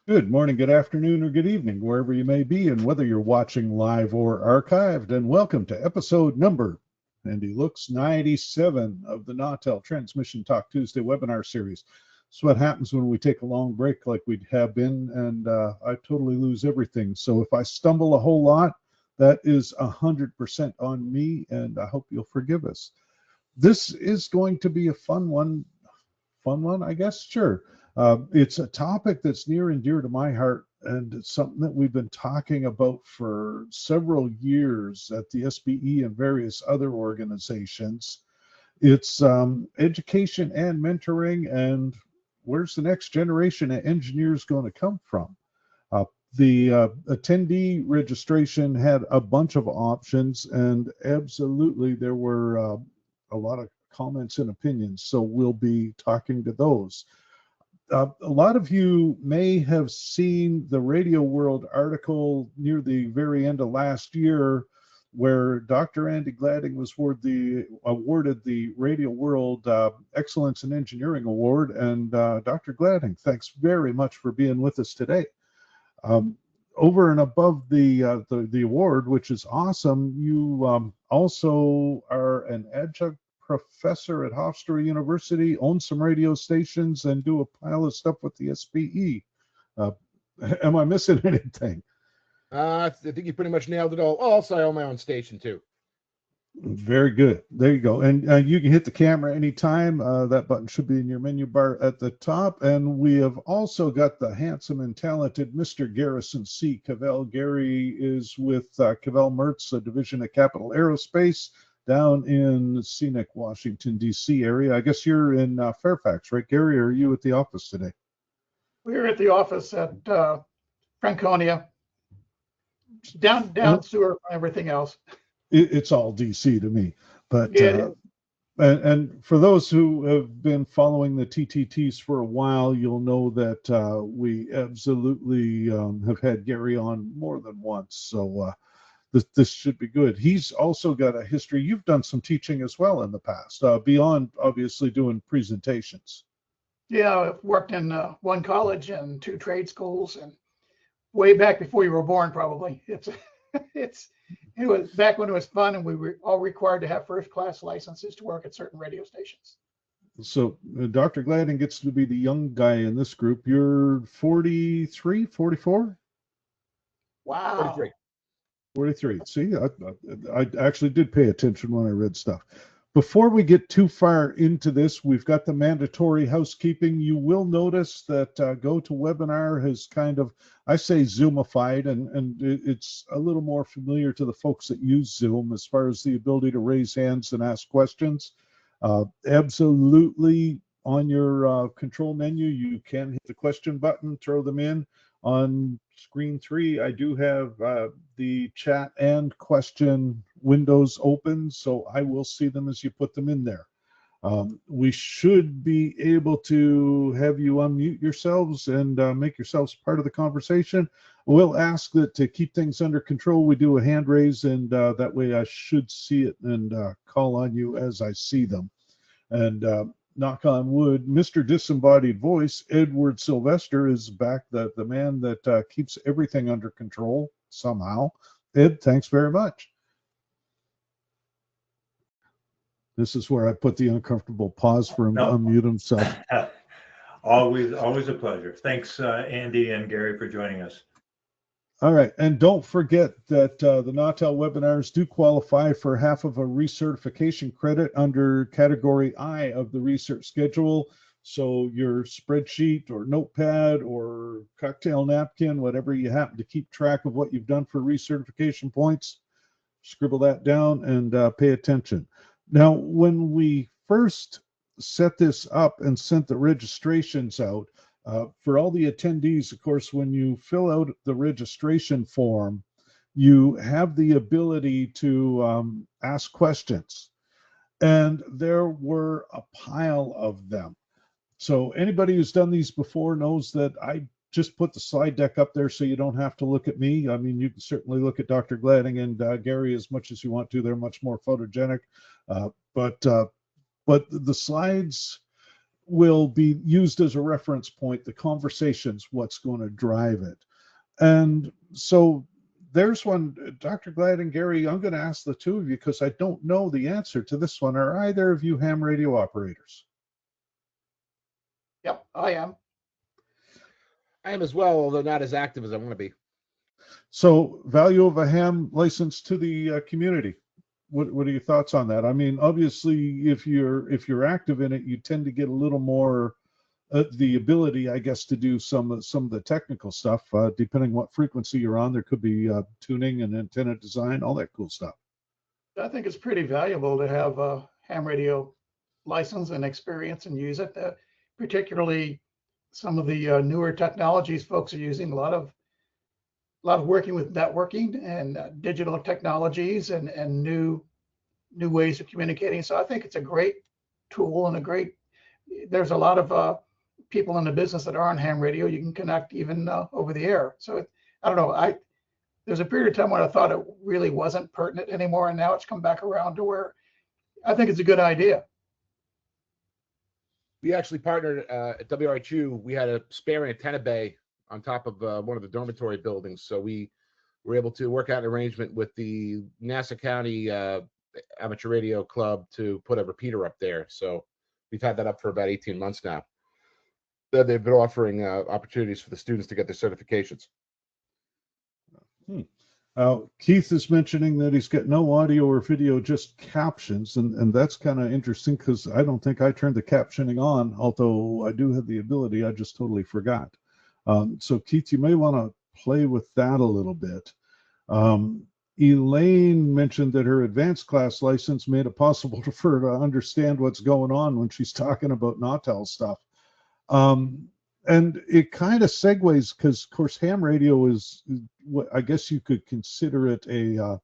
Good morning, good afternoon, or good evening, wherever you may be, and whether you're watching live or archived. And welcome to episode number, and he looks 97 of the Nautel Transmission Talk Tuesday webinar series. It's what happens when we take a long break like we have been, and I totally lose everything. So if I stumble a whole lot, that is 100% on me, and I hope you'll forgive us. This is going to be a fun one, I guess, sure. It's a topic that's near and dear to my heart, and it's something that we've been talking about for several years at the SBE and various other organizations. It's education and mentoring, and where's the next generation of engineers going to come from? The attendee registration had a bunch of options, and absolutely there were a lot of comments and opinions, so we'll be talking to those. A lot of you may have seen the Radio World article near the very end of last year where Dr. Andy Gladding was awarded the Radio World Excellence in Engineering Award. And Dr. Gladding, thanks very much for being with us today. Over and above the award, which is awesome, you also are an adjunct professor at Hofstra University, own some radio stations, and do a pile of stuff with the SBE. Am I missing anything? I think you pretty much nailed it all. Oh, also, I own my own station, too. Very good. There you go. And you can hit the camera anytime. That button should be in your menu bar at the top. And we have also got the handsome and talented Mr. Garrison C. Cavell. Gary is with Cavell Mertz, a division of Capital Aerospace, down in scenic Washington, D.C. area. I guess you're in Fairfax, right, Gary? Or are you at the office today? We're at the office at Franconia, down sewer, everything else. It's all D.C. to me. But yeah, and for those who have been following the TTTs for a while, you'll know that we absolutely have had Gary on more than once. So this should be good. He's also got a history. You've done some teaching as well in the past, beyond obviously doing presentations. Yeah, I've worked in one college and 2 trade schools, and way back before you were born, probably. It was back when it was fun, and we were all required to have first-class licenses to work at certain radio stations. So Dr. Gladding gets to be the young guy in this group. You're 43, 44? Wow. 43. 43. See, I actually did pay attention when I read stuff. Before we get too far into this, we've got the mandatory housekeeping. You will notice that GoToWebinar has kind of, I say, Zoomified, and it's a little more familiar to the folks that use Zoom as far as the ability to raise hands and ask questions. Absolutely, on your control menu, you can hit the question button, throw them in. On screen 3, I do have the chat and question windows open, so I will see them as you put them in there. We should be able to have you unmute yourselves and make yourselves part of the conversation. We'll ask that to keep things under control, we do a hand raise, and that way I should see it and call on you as I see them. And knock on wood, Mr. Disembodied Voice, Edward Sylvester, is back, the man that keeps everything under control somehow. Ed, thanks very much. This is where I put the uncomfortable pause for him to unmute himself. Always a pleasure. Thanks, Andy and Gary, for joining us. All right, and don't forget that the Nautel webinars do qualify for half of a recertification credit under Category I of the research schedule. So your spreadsheet or notepad or cocktail napkin, whatever you happen to keep track of what you've done for recertification points, scribble that down and pay attention. Now, when we first set this up and sent the registrations out, for all the attendees, of course, when you fill out the registration form, you have the ability to ask questions. And there were a pile of them. So anybody who's done these before knows that I just put the slide deck up there so you don't have to look at me. I mean, you can certainly look at Dr. Gladding and Gary as much as you want to. They're much more photogenic. But the slides will be used as a reference point. The conversation's what's going to drive it. And so there's one, Dr. Glad and Gary, I'm going to ask the two of you because I don't know the answer to this one. Are either of you ham radio operators? Yep, I am. I am as well, although not as active as I want to be. So value of a ham license to the community. What are your thoughts on that? I mean, obviously, if you're active in it, you tend to get a little more the ability, I guess, to do some of the technical stuff. Depending what frequency you're on, there could be tuning and antenna design, all that cool stuff. I think it's pretty valuable to have a ham radio license and experience and use it. Particularly some of the newer technologies folks are using, a lot of working with networking and digital technologies and new ways of communicating. So I think it's a great tool and there's a lot of people in the business that are on ham radio. You can connect even over the air. So I don't know. There's a period of time when I thought it really wasn't pertinent anymore, and now it's come back around to where I think it's a good idea. We actually partnered at WRHU. We had a spare antenna bay on top of one of the dormitory buildings. So we were able to work out an arrangement with the Nassau County Amateur Radio Club to put a repeater up there. So we've had that up for about 18 months now. They've been offering opportunities for the students to get their certifications. Keith is mentioning that he's got no audio or video, just captions, and that's kind of interesting because I don't think I turned the captioning on, although I do have the ability. I just totally forgot. So Keith, you may want to play with that a little bit. Elaine mentioned that her advanced class license made it possible for her to understand what's going on when she's talking about Nautel stuff. And it kind of segues because, of course, ham radio is what I guess you could consider it a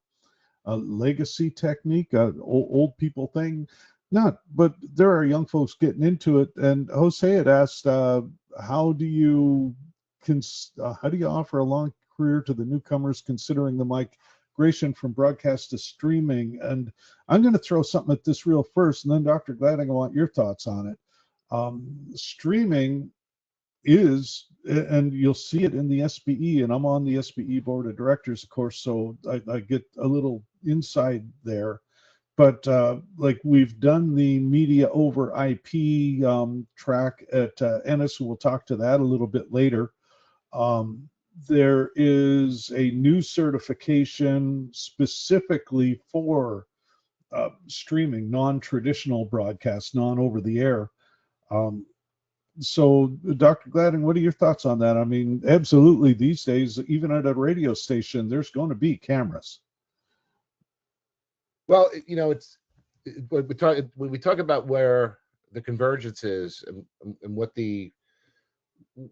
legacy technique, an old people thing. Not, but there are young folks getting into it. And Jose had asked, how do you offer a long career to the newcomers, considering the migration from broadcast to streaming? And I'm going to throw something at this real first, and then Dr. Gladding, I want your thoughts on it. Streaming is, and you'll see it in the SBE, and I'm on the SBE board of directors, of course, so I get a little inside there. But like we've done the media over IP track at Ennis, we'll talk to that a little bit later. There is a new certification specifically for streaming, non-traditional broadcast, non-over the air. So, Dr. Gladding, what are your thoughts on that? I mean, absolutely, these days, even at a radio station, there's going to be cameras. Well, you know, when we talk about where the convergence is and what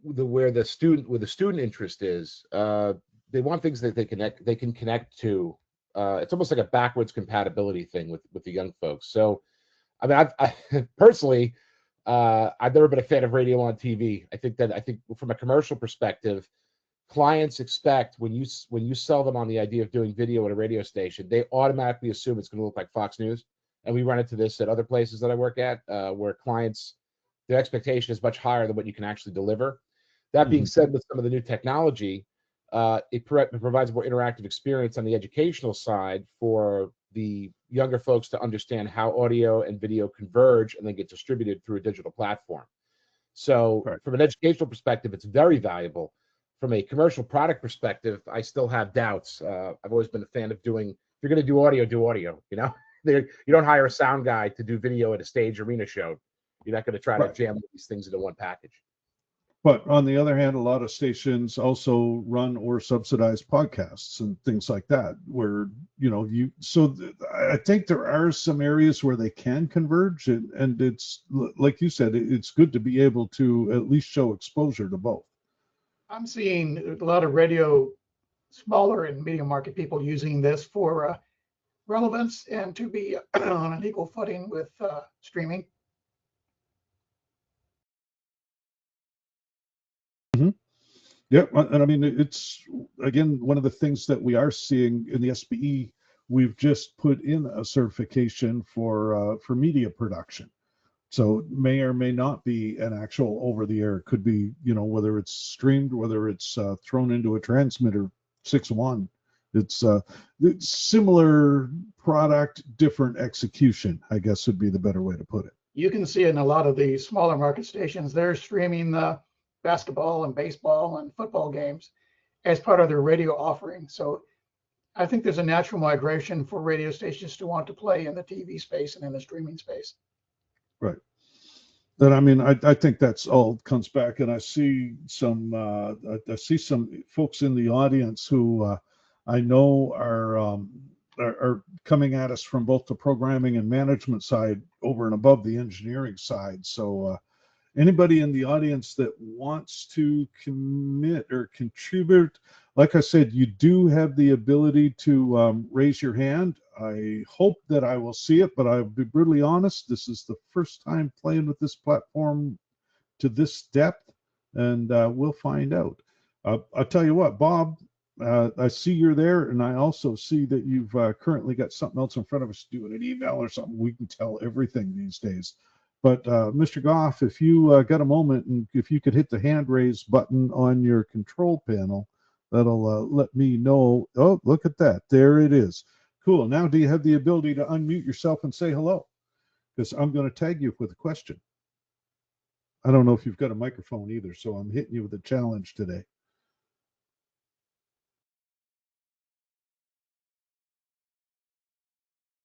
where the student interest is, they want things that they can connect to. It's almost like a backwards compatibility thing with the young folks. So, I mean, I personally, I've never been a fan of radio on TV. I think from a commercial perspective, clients expect when you sell them on the idea of doing video at a radio station, they automatically assume it's going to look like Fox News. And we run into this at other places that I work at, where clients, their expectation is much higher than what you can actually deliver. That being said, with some of the new technology, it provides a more interactive experience on the educational side for the younger folks to understand how audio and video converge and then get distributed through a digital platform. So from an educational perspective, it's very valuable. From a commercial product perspective, I still have doubts. I've always been a fan of if you're going to do audio, you know? You don't hire a sound guy to do video at a stage arena show. You're not going to try to jam these things into one package. But on the other hand, a lot of stations also run or subsidize podcasts and things like that, where, you know, I think there are some areas where they can converge, and it's, like you said, it's good to be able to at least show exposure to both. I'm seeing a lot of smaller and medium market people using this for relevance and to be on an equal footing with streaming. Yeah, and I mean, it's, again, one of the things that we are seeing in the SBE, we've just put in a certification for media production So it may or may not be an actual over-the-air. It could be, whether it's streamed, whether it's thrown into a transmitter 6-1. It's similar product, different execution, I guess would be the better way to put it. You can see in a lot of the smaller market stations, they're streaming the basketball and baseball and football games as part of their radio offering. So I think there's a natural migration for radio stations to want to play in the TV space and in the streaming space. Right. But I mean, I think that's all comes back, and I see some folks in the audience who I know are coming at us from both the programming and management side over and above the engineering side. So anybody in the audience that wants to commit or contribute, like I said, you do have the ability to raise your hand. I hope that I will see it, but I'll be brutally honest. This is the first time playing with this platform to this depth, and we'll find out. I'll tell you what, Bob, I see you're there, and I also see that you've currently got something else in front of us, doing an email or something. We can tell everything these days. But Mr. Goff, if you got a moment, and if you could hit the hand raise button on your control panel, that'll let me know. Oh, look at that. There it is. Cool. Now, do you have the ability to unmute yourself and say hello? Because I'm going to tag you with a question. I don't know if you've got a microphone either, so I'm hitting you with a challenge today.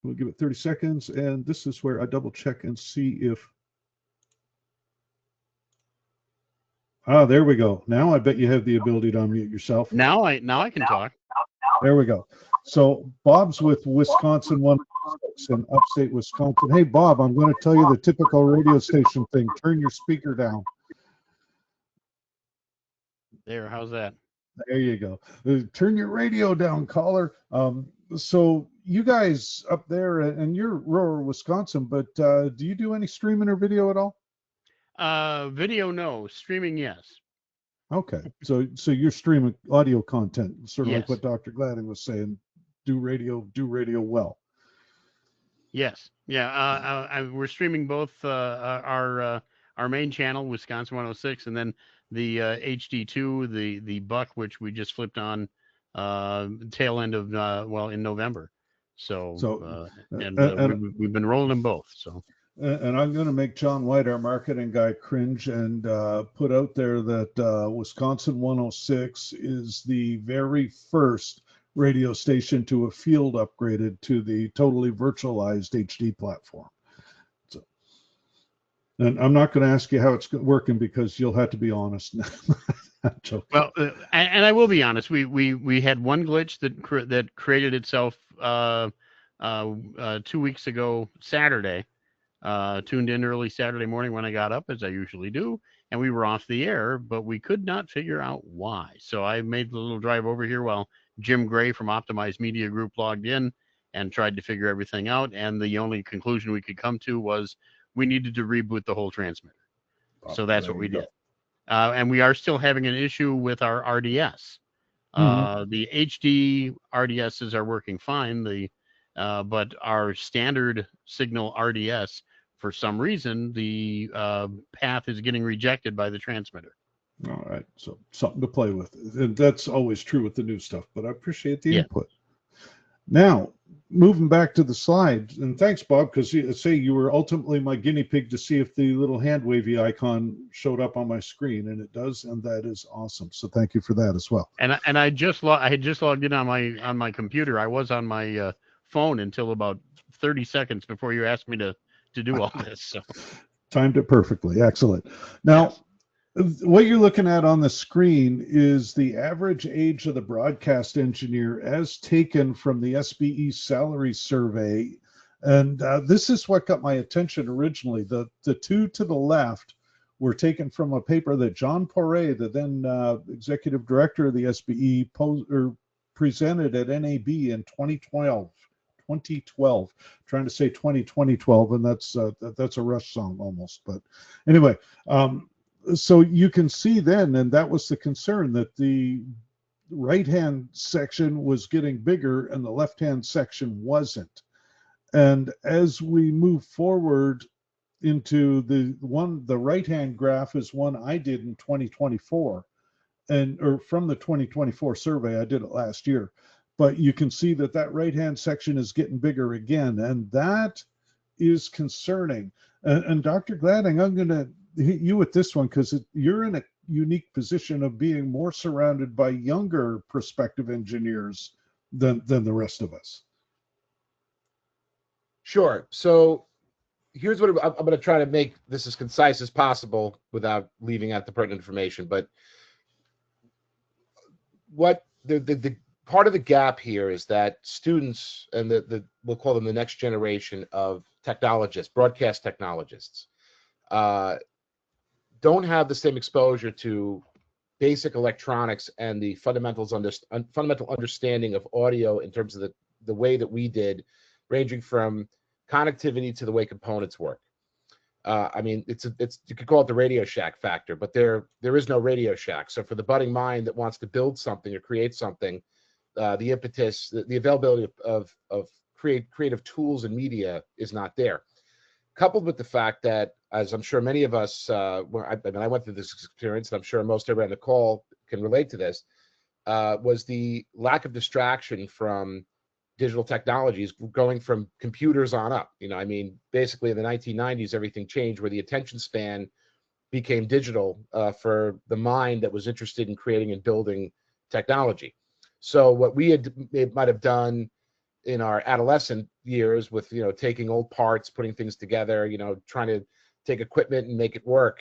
We'll give it 30 seconds, and this is where I double check and see if... there we go. Now I bet you have the ability to unmute yourself. Now I can talk. There we go. So Bob's with Wisconsin 106 in upstate Wisconsin. Hey, Bob, I'm going to tell you the typical radio station thing. Turn your speaker down. There, how's that? There you go. Turn your radio down, caller. So you guys up there, and you're rural Wisconsin, but do you do any streaming or video at all? Video, no. Streaming, yes. Okay. So you're streaming audio content, sort of Yes. like what Dr. Gladding was saying. Do radio well. Yes. Yeah. We're streaming both our main channel, Wisconsin 106, and then the HD2, the Buck, which we just flipped on tail end of in November. We've been rolling them both. So. And I'm going to make John White, our marketing guy, cringe and put out there that Wisconsin 106 is the very first radio station to have field upgraded to the totally virtualized HD platform. So, and I'm not going to ask you how it's working because you'll have to be honest. Well, and I will be honest. We had one glitch that created itself 2 weeks ago Saturday. Tuned in early Saturday morning when I got up, as I usually do, and we were off the air, but we could not figure out why. So I made the little drive over here while Jim Gray from Optimized Media Group logged in and tried to figure everything out. And the only conclusion we could come to was we needed to reboot the whole transmitter. So that's what we did. And we are still having an issue with our RDS. The HD RDSs are working fine. But our standard signal RDS, for some reason, the path is getting rejected by the transmitter. All right, so something to play with. And that's always true with the new stuff, but I appreciate the input. Now, moving back to the slide, and thanks, Bob, because you were ultimately my guinea pig to see if the little hand wavy icon showed up on my screen, and it does, and that is awesome. So thank you for that as well. And I had just logged in on my computer. I was on my phone until about 30 seconds before you asked me to do all this. So timed it perfectly. Excellent. Now, what you're looking at on the screen is the average age of the broadcast engineer as taken from the SBE salary survey. And this is what got my attention originally. The two to the left were taken from a paper that John Poirier, the then executive director of the SBE, presented at NAB in 2012. Trying to say 2012, and that's a Rush song almost. But anyway, so you can see then, and that was the concern, that the right-hand section was getting bigger and the left-hand section wasn't. And as we move forward, into the right-hand graph is one I did in 2024, or from the 2024 survey. I did it last year, but you can see that right-hand section is getting bigger again, and that is concerning. And Dr. Gladding, I'm going to hit you with this one because you're in a unique position of being more surrounded by younger prospective engineers than the rest of us. Sure. So here's what I'm going to try to make this as concise as possible without leaving out the pertinent information. But what the part of the gap here is that students and we'll call them the next generation of technologists, broadcast technologists, don't have the same exposure to basic electronics and the fundamental understanding of audio in terms of the way that we did, ranging from connectivity to the way components work. I mean, it's you could call it the Radio Shack factor, but there is no Radio Shack. So for the budding mind that wants to build something or create something, the impetus, the availability of creative tools and media is not there. Coupled with the fact that, as I'm sure many of us, I went through this experience, and I'm sure most everybody on the call can relate to this, was the lack of distraction from digital technologies going from computers on up. I mean, basically in the 1990s, everything changed where the attention span became digital for the mind that was interested in creating and building technology. So what we might have done in our adolescent years with, taking old parts, putting things together, trying to take equipment and make it work.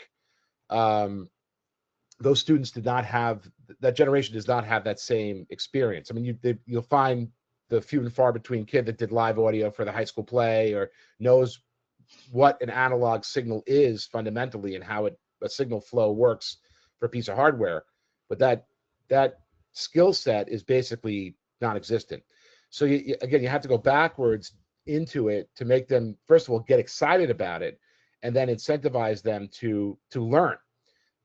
Those students that generation does not have that same experience. I mean, you'll find the few and far between kid that did live audio for the high school play or knows what an analog signal is fundamentally and how a signal flow works for a piece of hardware. But that skill set is basically non-existent. So you have to go backwards into it to make them, first of all, get excited about it, and then incentivize them to learn.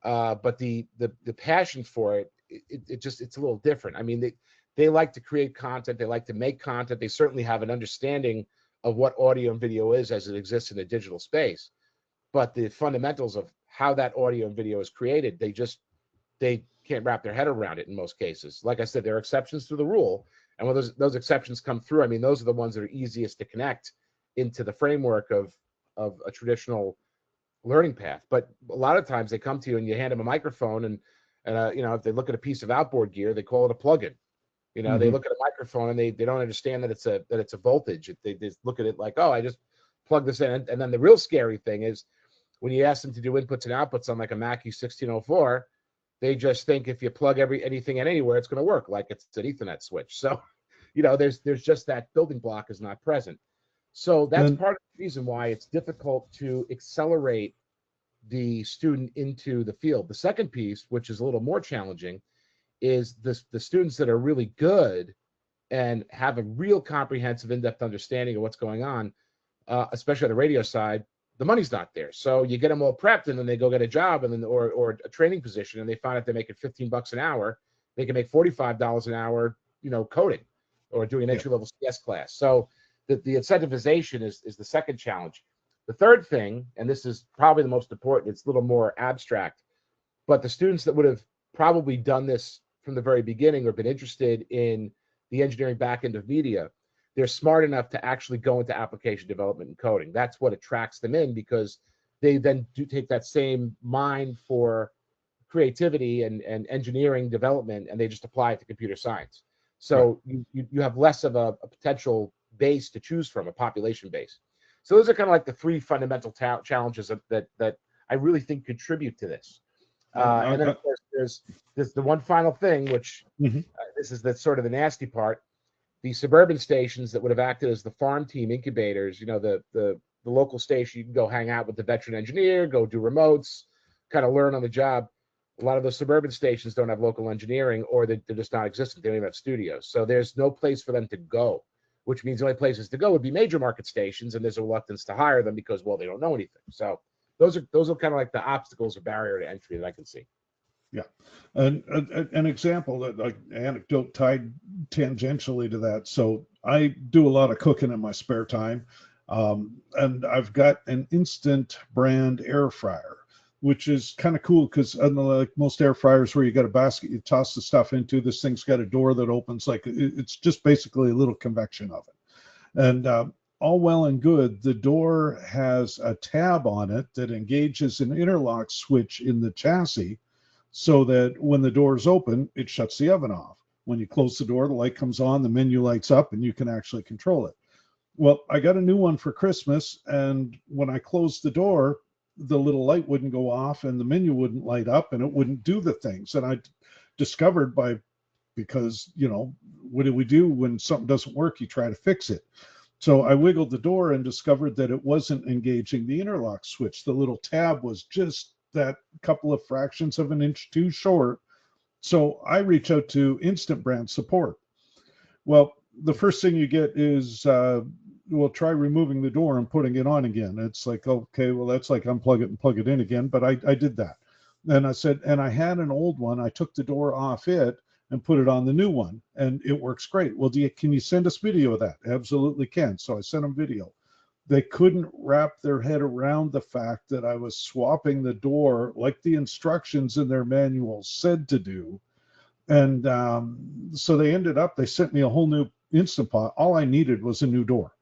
But the passion for it, it's a little different. I mean, they like to create content. They like to make content. They certainly have an understanding of what audio and video is as it exists in the digital space. But the fundamentals of how that audio and video is created, they can't wrap their head around it in most cases. Like I said, there are exceptions to the rule. And when those exceptions come through, I mean, those are the ones that are easiest to connect into the framework of a traditional learning path. But a lot of times they come to you and you hand them a microphone and if they look at a piece of outboard gear, they call it a plug-in. They look at a microphone and they don't understand that it's a voltage. They just look at it like, oh, I just plug this in. And then the real scary thing is when you ask them to do inputs and outputs on like a Mackie 1604, they just think if you plug anything in anywhere, it's going to work like it's an Ethernet switch. So, there's just that building block is not present. So that's part of the reason why it's difficult to accelerate the student into the field. The second piece, which is a little more challenging, is the students that are really good and have a real comprehensive, in-depth understanding of what's going on, especially on the radio side. The money's not there. So you get them all prepped and then they go get a job and then or a training position and they find out they're making $15 an hour. They can make $45 an hour, coding or doing an entry-level CS class. So the incentivization is the second challenge. The third thing, and this is probably the most important, it's a little more abstract, but the students that would have probably done this from the very beginning or been interested in the engineering back end of media, they're smart enough to actually go into application development and coding. That's what attracts them in because they then do take that same mind for creativity and engineering development and they just apply it to computer science. So you have less of a potential base to choose from, a population base. So those are kind of like the three fundamental challenges that I really think contribute to this. And then of course there's the one final thing, which this is the sort of the nasty part. The suburban stations that would have acted as the farm team incubators, the local station, you can go hang out with the veteran engineer, go do remotes, kind of learn on the job. A lot of those suburban stations don't have local engineering or they're just not existent. They don't even have studios. So there's no place for them to go, which means the only places to go would be major market stations. And there's a reluctance to hire them because, well, they don't know anything. So those are kind of like the obstacles or barrier to entry that I can see. Yeah. And an example, like anecdote tied tangentially to that. So I do a lot of cooking in my spare time. And I've got an instant brand air fryer, which is kind of cool because unlike most air fryers where you got a basket you toss the stuff into, this thing's got a door that opens. Like it's just basically a little convection oven. And all well and good, the door has a tab on it that engages an interlock switch in the chassis so that when the door is open, it shuts the oven off. When you close the door, the light comes on, the menu lights up, and you can actually control it. Well, I got a new one for Christmas, and when I closed the door, the little light wouldn't go off and the menu wouldn't light up and it wouldn't do the things. And I discovered because, what do we do when something doesn't work? You try to fix it. So I wiggled the door and discovered that it wasn't engaging the interlock switch. The little tab was just that couple of fractions of an inch too short. So I reach out to Instant Brand support. Well, the first thing you get is, try removing the door and putting it on again. It's like, okay, well, that's like unplug it and plug it in again. But I did that. And I said, and I had an old one. I took the door off it and put it on the new one, and it works great. Well, can you send us video of that? Absolutely can. So I sent them video. They couldn't wrap their head around the fact that I was swapping the door like the instructions in their manual said to do. And so they sent me a whole new Instant Pot. All I needed was a new door.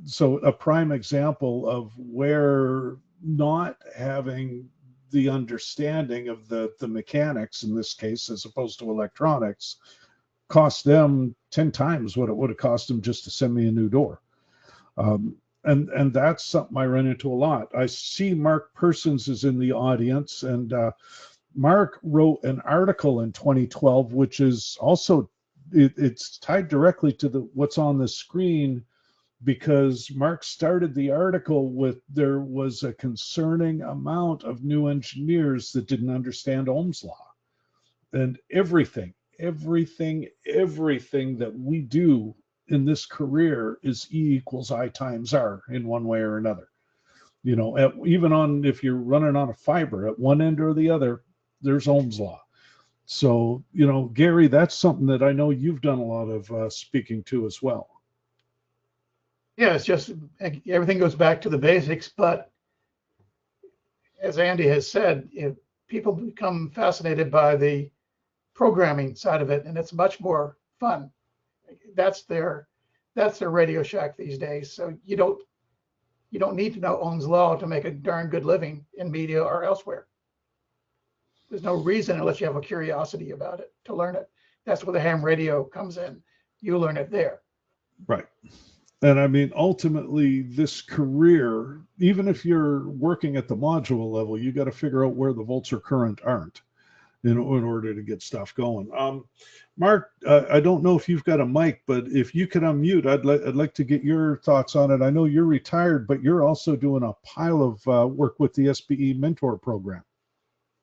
So a prime example of where not having the understanding of the mechanics in this case, as opposed to electronics, cost them 10 times what it would have cost them just to send me a new door. And that's something I run into a lot. I see Mark Persons is in the audience, and Mark wrote an article in 2012, which is also, it's tied directly to what's on the screen, because Mark started the article with there was a concerning amount of new engineers that didn't understand Ohm's law. And everything that we do in this career is E equals I times R in one way or another. Even if you're running on a fiber at one end or the other, there's Ohm's law. So, Gary, that's something that I know you've done a lot of speaking to as well. Yeah, it's just everything goes back to the basics. But as Andy has said, people become fascinated by the programming side of it, and it's much more fun. That's their Radio Shack these days. So you don't need to know Ohm's law to make a darn good living in media or elsewhere. There's no reason, unless you have a curiosity about it, to learn it. That's where the ham radio comes in. You learn it there. Right. And I mean, ultimately, this career, even if you're working at the module level, you got to figure out where the volts or current aren't in order to get stuff going. Mark, I don't know if you've got a mic, but if you could unmute, I'd like to get your thoughts on it. I know you're retired, but you're also doing a pile of work with the SBE Mentor program.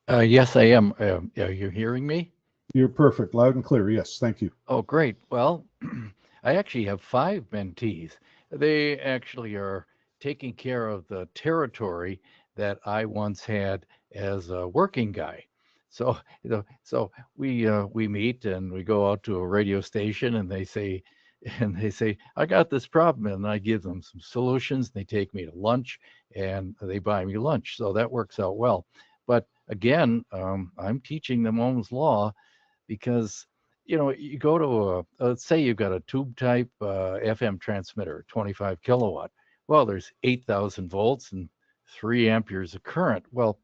Yes, I am. Are you hearing me? You're perfect, loud and clear. Yes, thank you. Oh, great. Well, I actually have 5 mentees. They actually are taking care of the territory that I once had as a working guy. So we meet and we go out to a radio station, and they say, I got this problem, and I give them some solutions. They take me to lunch and they buy me lunch. So that works out well. But again, I'm teaching them Ohm's law because, you go to let's say you've got a tube type FM transmitter, 25 kilowatt. Well, there's 8,000 volts and 3 amperes of current. Well,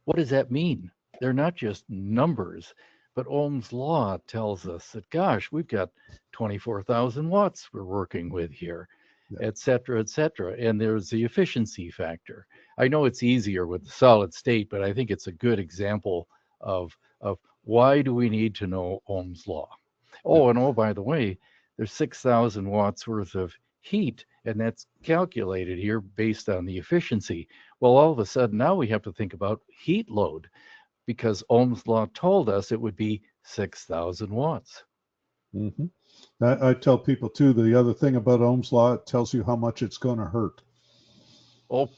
what does that mean? They're not just numbers, but Ohm's law tells us that, gosh, we've got 24,000 watts we're working with here, et cetera, et cetera. And there's the efficiency factor. I know it's easier with the solid state, but I think it's a good example of why do we need to know Ohm's law? Oh, and by the way, there's 6,000 watts worth of heat, and that's calculated here based on the efficiency. Well, all of a sudden now we have to think about heat load, because Ohm's law told us it would be 6,000 watts. Mm-hmm. I tell people too, the other thing about Ohm's law, it tells you how much it's going to hurt. Oh,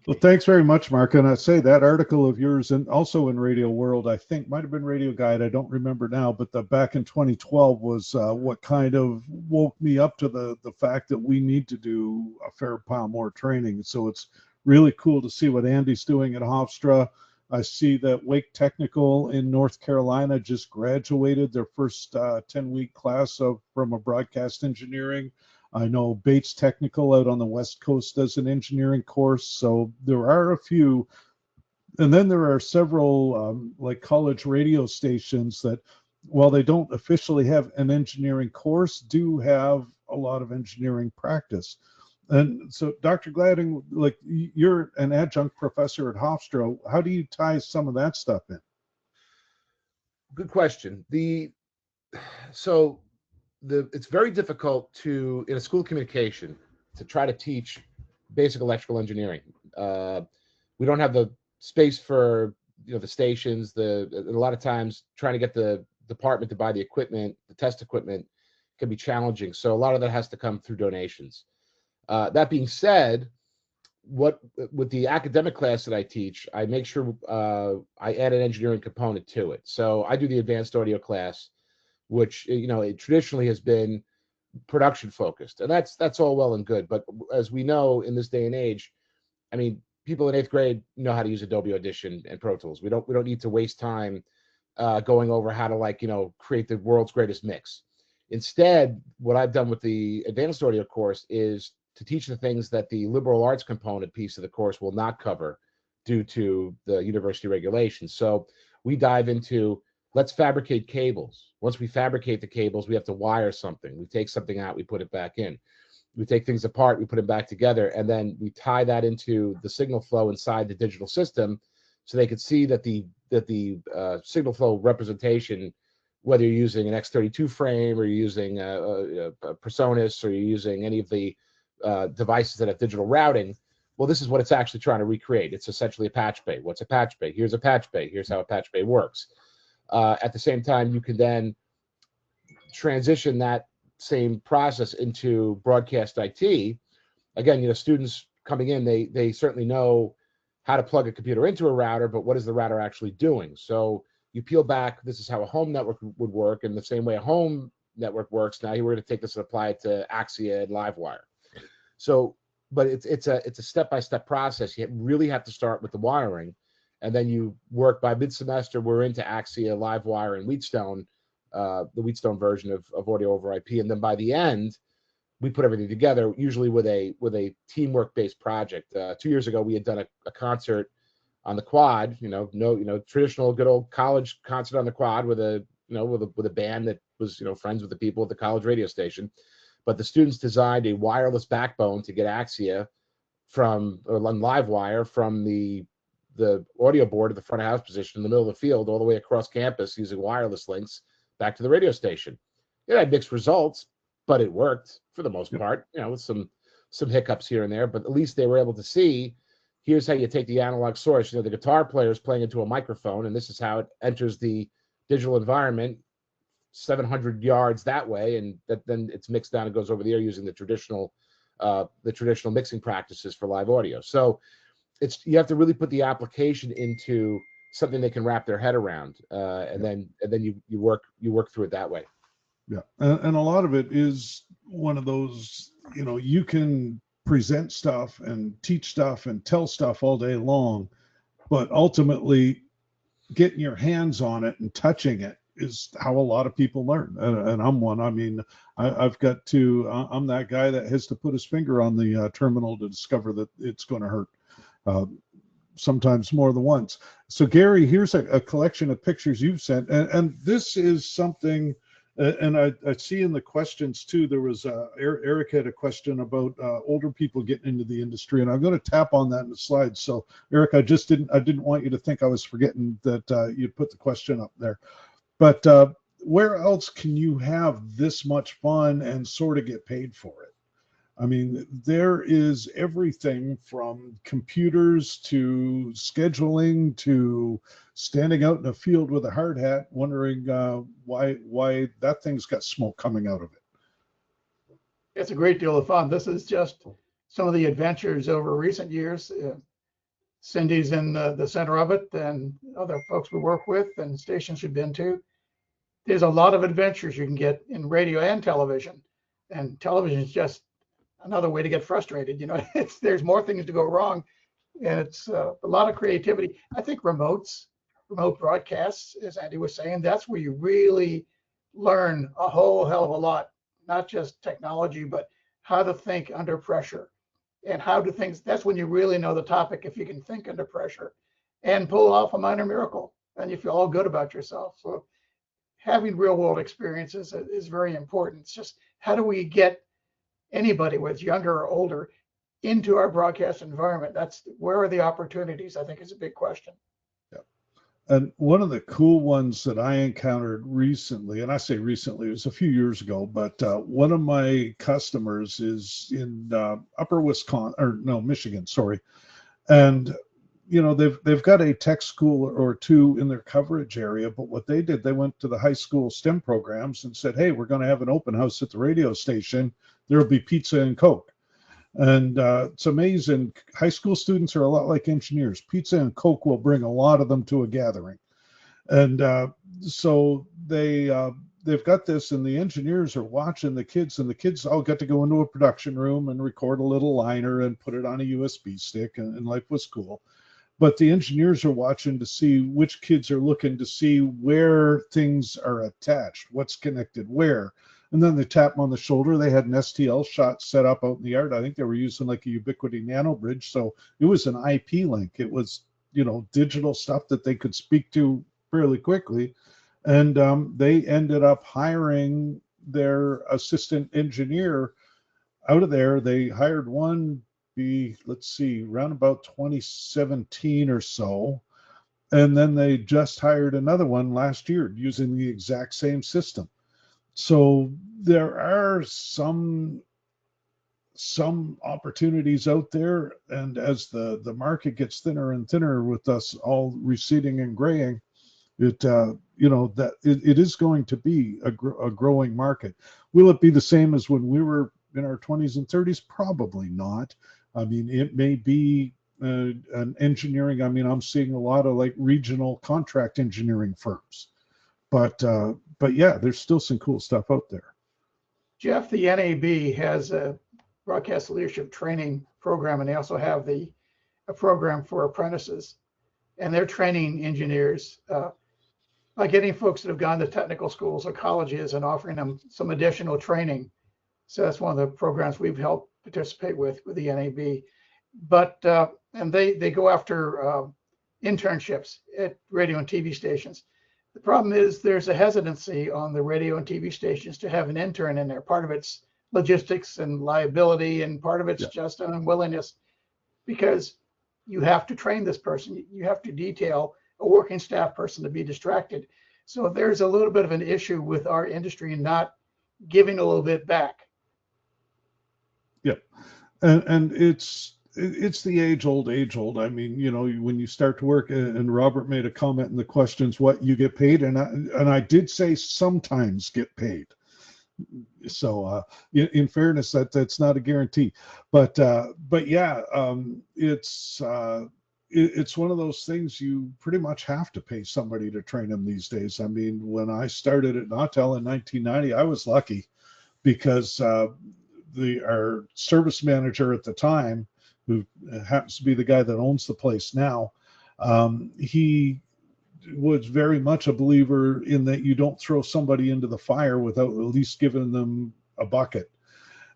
Well, thanks very much, Mark. And I say that article of yours, and also in Radio World, I think might have been Radio Guide. I don't remember now, but the back in 2012 was what kind of woke me up to the fact that we need to do a fair pile more training. So it's really cool to see what Andy's doing at Hofstra. I see that Wake Technical in North Carolina just graduated their first 10-week class from a broadcast engineering. I know Bates Technical out on the West Coast does an engineering course. So there are a few. And then there are several like college radio stations that, while they don't officially have an engineering course, do have a lot of engineering practice. And so, Dr. Gladding, like you're an adjunct professor at Hofstra, how do you tie some of that stuff in? Good question. It's very difficult to, in a school of communication, to try to teach basic electrical engineering. We don't have the space for the stations. And a lot of times trying to get the department to buy the equipment, the test equipment, can be challenging. So a lot of that has to come through donations. That being said, with the academic class that I teach, I make sure I add an engineering component to it. So I do the advanced audio class, which it traditionally has been production focused, and that's all well and good. But as we know in this day and age, I mean, people in 8th grade know how to use Adobe Audition and Pro Tools. We don't need to waste time going over how to create the world's greatest mix. Instead, what I've done with the advanced audio course is to teach the things that the liberal arts component piece of the course will not cover due to the university regulations. So we dive into, let's fabricate cables. Once we fabricate the cables, we have to wire something. We take something out, we put it back in. We take things apart, we put them back together, and then we tie that into the signal flow inside the digital system, so they could see that the signal flow representation, whether you're using an X32 frame or you're using a Presonus or you're using any of the devices that have digital routing, well, this is what it's actually trying to recreate. It's essentially a patch bay. What's a patch bay? Here's a patch bay. Here's how a patch bay works. At the same time, you can then transition that same process into broadcast IT. Again, students coming in, they certainly know how to plug a computer into a router, but what is the router actually doing? So you peel back, this is how a home network would work, and the same way a home network works. Now we're going to take this and apply it to Axia and Livewire. So, but it's a step-by-step process. You really have to start with the wiring, and then you work by mid-semester. We're into Axia, Livewire, and Wheatstone, the Wheatstone version of audio over IP. And then by the end, we put everything together, usually with a teamwork-based project. 2 years ago, we had done a concert on the quad, traditional good old college concert on the quad with a band that was, friends with the people at the college radio station. But the students designed a wireless backbone to get Axia from Livewire from the audio board at the front of house position in the middle of the field all the way across campus using wireless links back to the radio station. It had mixed results, but it worked for the most part, with some hiccups here and there, but at least they were able to see, here's how you take the analog source. The guitar player is playing into a microphone, and this is how it enters the digital environment 700 yards that way, and then it's mixed down and goes over the air using the traditional mixing practices for live audio. So you have to really put the application into something they can wrap their head around, and then you work through it that way. Yeah, and a lot of it is one of those, you can present stuff and teach stuff and tell stuff all day long, but ultimately getting your hands on it and touching it is how a lot of people learn. And I'm one. I mean, I'm that guy that has to put his finger on the terminal to discover that it's going to hurt. Sometimes more than once. So Gary, here's a collection of pictures you've sent, and this is something. And I see in the questions too, there was Eric had a question about older people getting into the industry, and I'm going to tap on that in the slides. So Eric, I didn't want you to think I was forgetting that you put the question up there. But where else can you have this much fun and sort of get paid for it? I mean, there is everything from computers to scheduling to standing out in a field with a hard hat, wondering why that thing's got smoke coming out of it. It's a great deal of fun. This is just some of the adventures over recent years. Cindy's in the center of it, and other folks we work with and stations we've been to. There's a lot of adventures you can get in radio and television. And television is just another way to get frustrated. You know, there's more things to go wrong, and it's a lot of creativity. I think remote broadcasts, as Andy was saying, that's where you really learn a whole hell of a lot, not just technology, but how to think under pressure and how do things. That's when you really know the topic, if you can think under pressure and pull off a minor miracle, and you feel all good about yourself. So having real world experiences is very important. It's just, how do we get anybody, whether it's younger or older, into our broadcast environment? That's where are the opportunities, I think, is a big question. Yeah. And one of the cool ones that I encountered recently, and I say recently, it was a few years ago, but one of my customers is in upper Wisconsin, or no, Michigan, sorry. And you know, they've got a tech school or two in their coverage area, but what they did, they went to the high school STEM programs and said, hey, we're going to have an open house at the radio station. There'll be pizza and Coke. And it's amazing. High school students are a lot like engineers. Pizza and Coke will bring a lot of them to a gathering. And so they've got this, and the engineers are watching the kids, and the kids all get to go into a production room and record a little liner and put it on a USB stick, and life was cool. But the engineers are watching to see which kids are looking to see where things are attached, what's connected where. And then they tap them on the shoulder. They had an STL shot set up out in the yard. I think they were using like a Ubiquity Nano Bridge. So it was an IP link. It was, you know, digital stuff that they could speak to fairly quickly. And they ended up hiring their assistant engineer out of there. They hired one, let's see, around about 2017 or so. And then they just hired another one last year using the exact same system. So there are some opportunities out there. And as the market gets thinner and thinner with us all receding and graying, it is going to be a growing market. Will it be the same as when we were in our 20s and 30s? Probably not. I mean, it may be an engineering. I mean, I'm seeing a lot of like regional contract engineering firms, but yeah, there's still some cool stuff out there. Jeff, the NAB has a broadcast leadership training program, and they also have a program for apprentices, and they're training engineers by getting folks that have gone to technical schools or colleges and offering them some additional training. So that's one of the programs we've helped participate with the NAB. But and they go after internships at radio and TV stations. The problem is there's a hesitancy on the radio and TV stations to have an intern in there. Part of it's logistics and liability, and part of it's just an unwillingness, because you have to train this person. You have to detail a working staff person to be distracted. So there's a little bit of an issue with our industry not giving a little bit back. Yeah, and it's the age old. I mean, you know, when you start to work, and Robert made a comment in the questions, what you get paid, and I did say sometimes get paid. So in fairness, that's not a guarantee, but yeah, it's one of those things you pretty much have to pay somebody to train them these days. I mean, when I started at Nautel in 1990, I was lucky because our service manager at the time, who happens to be the guy that owns the place now, he was very much a believer in that you don't throw somebody into the fire without at least giving them a bucket.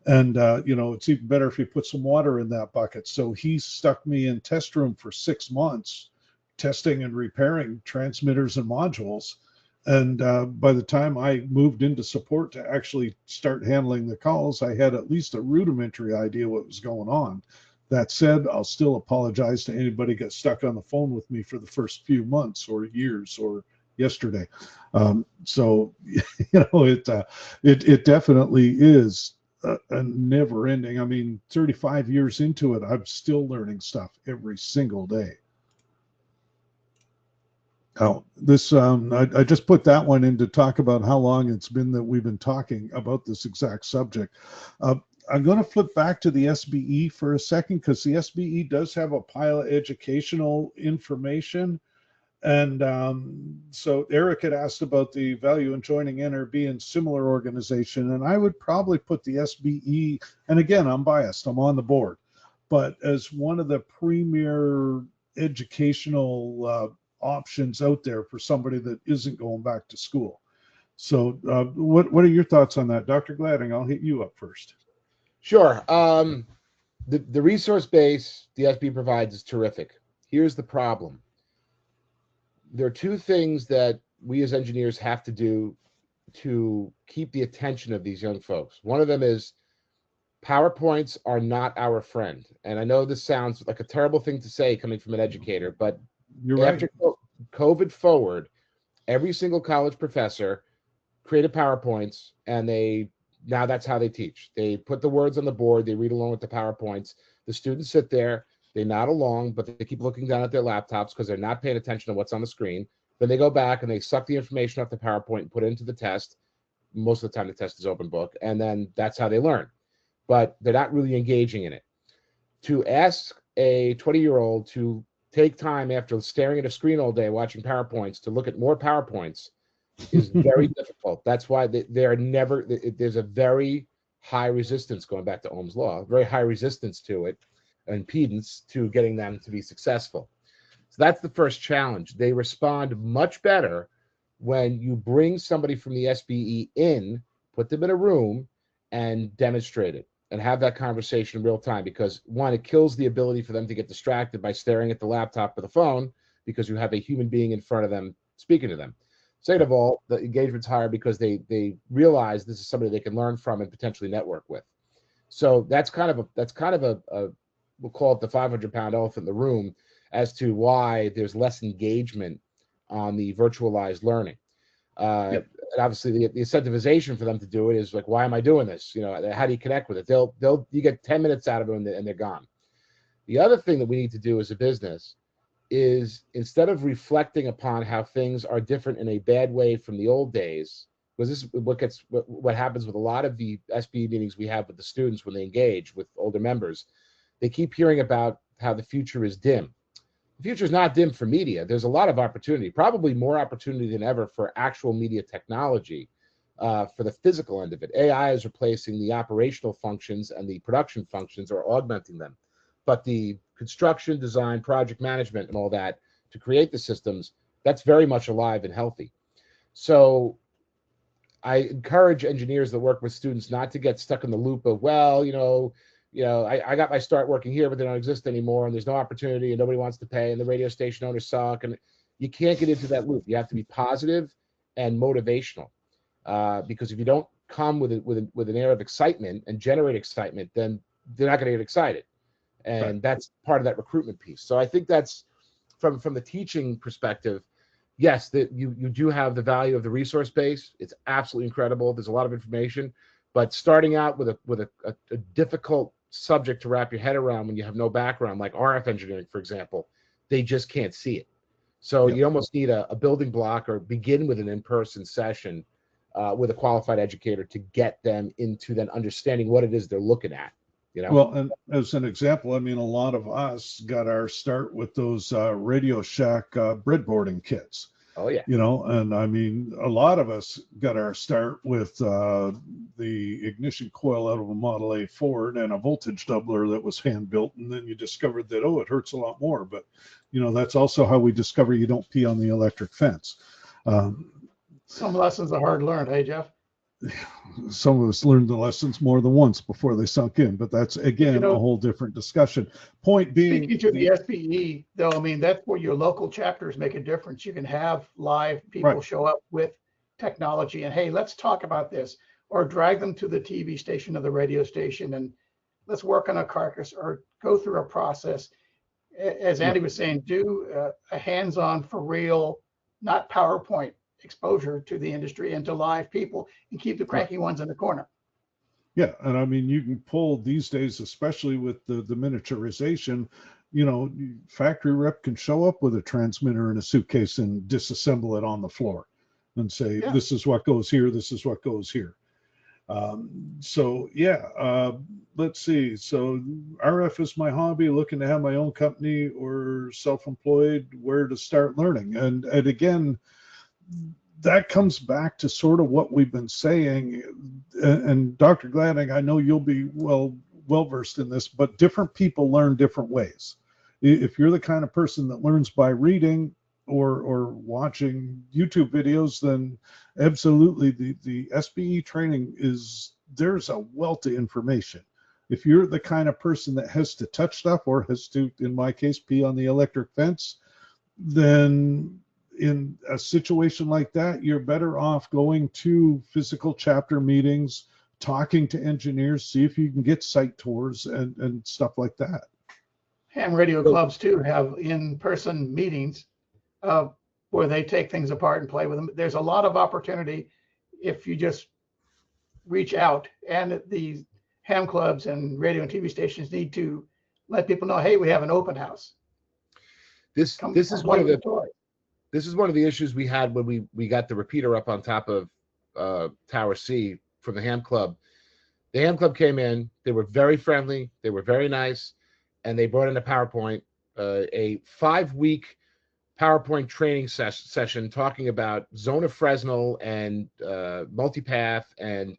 And, you know, it's even better if you put some water in that bucket. So he stuck me in test room for 6 months, testing and repairing transmitters and modules. And by the time I moved into support to actually start handling the calls, I had at least a rudimentary idea what was going on. That said, I'll still apologize to anybody who got stuck on the phone with me for the first few months or years or yesterday. So, you know, it definitely is a never ending. I mean, 35 years into it, I'm still learning stuff every single day. Oh, this I just put that one in to talk about how long it's been that we've been talking about this exact subject. I'm going to flip back to the SBE for a second, because the SBE does have a pile of educational information. And so Eric had asked about the value in joining NRB and similar organization, and I would probably put the SBE, and again, I'm biased, I'm on the board, but as one of the premier educational options out there for somebody that isn't going back to school. So what are your thoughts on that? Dr. Gladding, I'll hit you up first. Sure. The resource base the SB provides is terrific. Here's the problem. There are two things that we as engineers have to do to keep the attention of these young folks. One of them is PowerPoints are not our friend. And I know this sounds like a terrible thing to say coming from an educator, but You're after right. COVID forward, every single college professor created PowerPoints, and now that's how they teach. They put the words on the board, they read along with the PowerPoints. The students sit there, they nod along, but they keep looking down at their laptops because they're not paying attention to what's on the screen. Then they go back and they suck the information off the PowerPoint and put it into the test. Most of the time the test is open book, and then that's how they learn. But they're not really engaging in it. To ask a 20-year-old to take time after staring at a screen all day watching PowerPoints to look at more PowerPoints is very difficult. That's why there's a very high resistance, going back to Ohm's law, very high resistance to it, impedance to getting them to be successful. So that's the first challenge. They respond much better when you bring somebody from the SBE in, put them in a room, and demonstrate it and have that conversation in real time, because one, it kills the ability for them to get distracted by staring at the laptop or the phone, because you have a human being in front of them speaking to them. Second of all, the engagement's higher because they realize this is somebody they can learn from and potentially network with. So that's kind of a we'll call it the 500-pound elephant in the room as to why there's less engagement on the virtualized learning. And obviously the incentivization for them to do it is like, why am I doing this? You know, how do you connect with it? You get 10 minutes out of them and they're gone. The other thing that we need to do as a business is, instead of reflecting upon how things are different in a bad way from the old days, because this is what happens with a lot of the SBE meetings we have with the students when they engage with older members. They keep hearing about how the future is dim. The future is not dim for media. There's a lot of opportunity, probably more opportunity than ever for actual media technology, for the physical end of it. AI is replacing the operational functions, and the production functions are augmenting them. But the construction, design, project management, and all that to create the systems, that's very much alive and healthy. So I encourage engineers that work with students not to get stuck in the loop of, well, I got my start working here, but they don't exist anymore, and there's no opportunity, and nobody wants to pay, and the radio station owners suck, and you can't get into that loop. You have to be positive and motivational, because if you don't come with an air of excitement and generate excitement, then they're not going to get excited, and that's part of that recruitment piece. So I think that's from the teaching perspective. Yes, that you do have the value of the resource base. It's absolutely incredible. There's a lot of information, but starting out with a difficult subject to wrap your head around when you have no background, like RF engineering, for example, they just can't see it. So you almost need a building block, or begin with an in-person session with a qualified educator to get them into then understanding what it is they're looking at. Well, and as an example, I mean, a lot of us got our start with those Radio Shack breadboarding kits. Oh yeah. And I mean, a lot of us got our start with the ignition coil out of a Model A Ford and a voltage doubler that was hand built, and then you discovered that, it hurts a lot more. But that's also how we discover you don't pee on the electric fence. Some lessons are hard learned, hey Jeff? Some of us learned the lessons more than once before they sunk in, but that's again a whole different discussion. Point being, speaking to the SBE, though, I mean, that's where your local chapters make a difference. You can have live people show up with technology and, hey, let's talk about this, or drag them to the TV station or the radio station and let's work on a carcass, or go through a process. As Andy was saying, do a hands-on, for real, not PowerPoint exposure to the industry and to live people, and keep the cranky ones in the corner. Yeah, and I mean, you can pull these days, especially with the miniaturization, factory rep can show up with a transmitter in a suitcase and disassemble it on the floor and say, this is what goes here, this is what goes here. So yeah, let's see. So RF is my hobby, looking to have my own company or self-employed, where to start learning. And again, that comes back to sort of what we've been saying. And Dr. Gladding, I know you'll be well versed in this, but different people learn different ways. If you're the kind of person that learns by reading or watching YouTube videos, then absolutely the SBE training there's a wealth of information. If you're the kind of person that has to touch stuff or has to, in my case, pee on the electric fence, then in a situation like that, you're better off going to physical chapter meetings, talking to engineers, see if you can get site tours and stuff like that. Ham radio clubs too have in-person meetings where they take things apart and play with them. There's a lot of opportunity if you just reach out, and the ham clubs and radio and TV stations need to let people know, hey, we have an open house. This is one of the issues we had when we got the repeater up on top of Tower C from the ham club. The ham club came in, they were very friendly, they were very nice, and they brought in a PowerPoint, a 5-week PowerPoint training session talking about zone of Fresnel and multipath and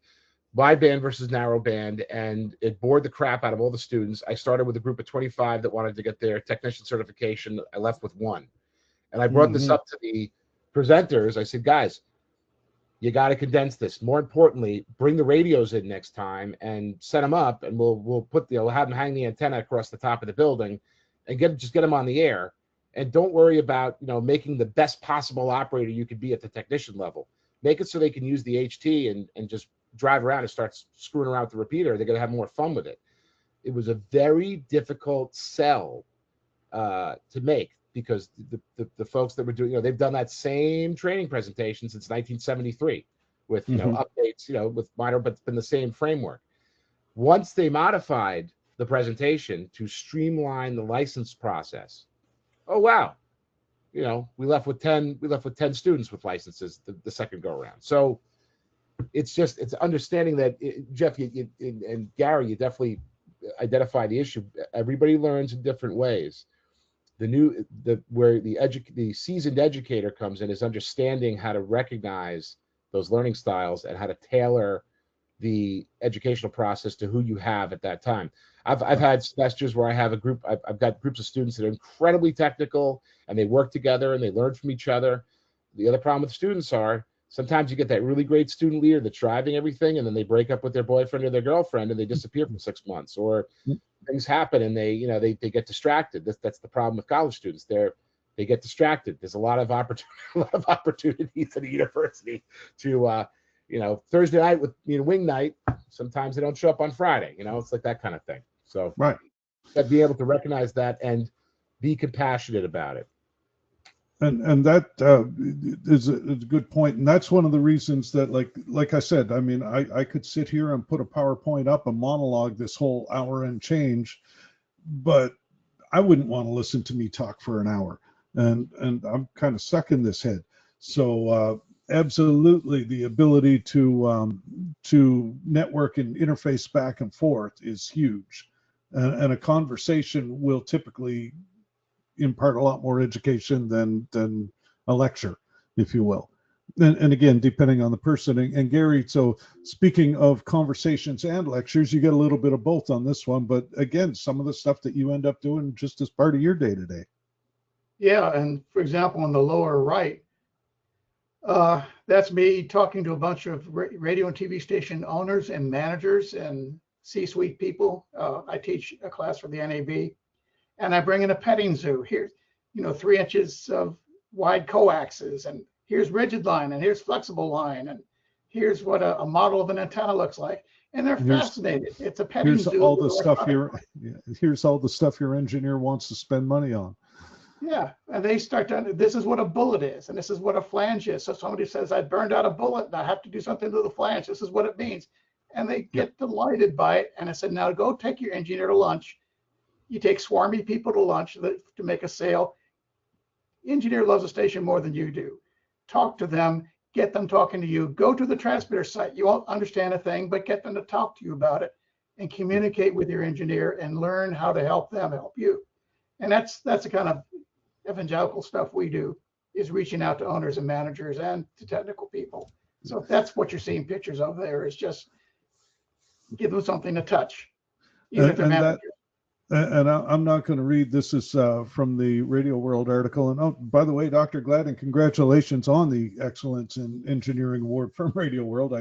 wideband versus narrowband, and it bored the crap out of all the students. I started with a group of 25 that wanted to get their technician certification. I left with 1. And I brought this up to the presenters. I said, guys, you got to condense this. More importantly, bring the radios in next time and set them up, and we'll have them hang the antenna across the top of the building and just get them on the air. And don't worry about, making the best possible operator you could be at the technician level. Make it so they can use the HT and just drive around and start screwing around with the repeater. They're going to have more fun with it. It was a very difficult sell to make, because the folks that were doing, they've done that same training presentation since 1973 with, updates, with minor, but it's been the same framework. Once they modified the presentation to streamline the license process, oh, wow. We left with 10 students with licenses the second go around. So it's understanding that, Jeff and Gary, you definitely identify the issue. Everybody learns in different ways. Where the seasoned educator comes in is understanding how to recognize those learning styles and how to tailor the educational process to who you have at that time. I've had semesters where I have a group. I've got groups of students that are incredibly technical, and they work together and they learn from each other. The other problem with students are sometimes you get that really great student leader that's driving everything, and then they break up with their boyfriend or their girlfriend and they disappear for 6 months, or things happen and they get distracted. That's the problem with college students. They get distracted. There's a lot of opportunities at a university to Thursday night with wing night. Sometimes they don't show up on Friday. It's like that kind of thing. So right, that be able to recognize that and be compassionate about it. And that is a good point. And that's one of the reasons that, like I said, I mean, I could sit here and put a PowerPoint up, a monologue this whole hour and change, but I wouldn't want to listen to me talk for an hour. And I'm kind of stuck in this head. So absolutely, the ability to network and interface back and forth is huge. And a conversation will typically impart a lot more education than a lecture, if you will. And again, depending on the person. And Gary, so speaking of conversations and lectures, you get a little bit of both on this one. But again, some of the stuff that you end up doing just as part of your day-to-day. Yeah, and for example, on the lower right, that's me talking to a bunch of radio and TV station owners and managers and C-suite people. I teach a class for the NAB, and I bring in a petting zoo. Here's, 3 inches of wide coaxes, and here's rigid line, and here's flexible line, and here's what a model of an antenna looks like. And they're fascinated. It's a petting zoo. Here's all the stuff your engineer wants to spend money on. Yeah, and they start to, this is what a bullet is, and this is what a flange is. So somebody says, I burned out a bullet, and I have to do something to the flange. This is what it means. And they get delighted by it. And I said, now go take your engineer to lunch. You take swarmy people to lunch to make a sale. Engineer loves a station more than you do. Talk to them, get them talking to you. Go to the transmitter site. You won't understand a thing, but get them to talk to you about it and communicate with your engineer and learn how to help them help you. And that's the kind of evangelical stuff we do, is reaching out to owners and managers and to technical people. So if that's what you're seeing pictures of there, is just give them something to touch, even if they're managers. I'm not going to read. This is from the Radio World article. And oh, by the way, Dr. Gladding, congratulations on the Excellence in Engineering Award from Radio World.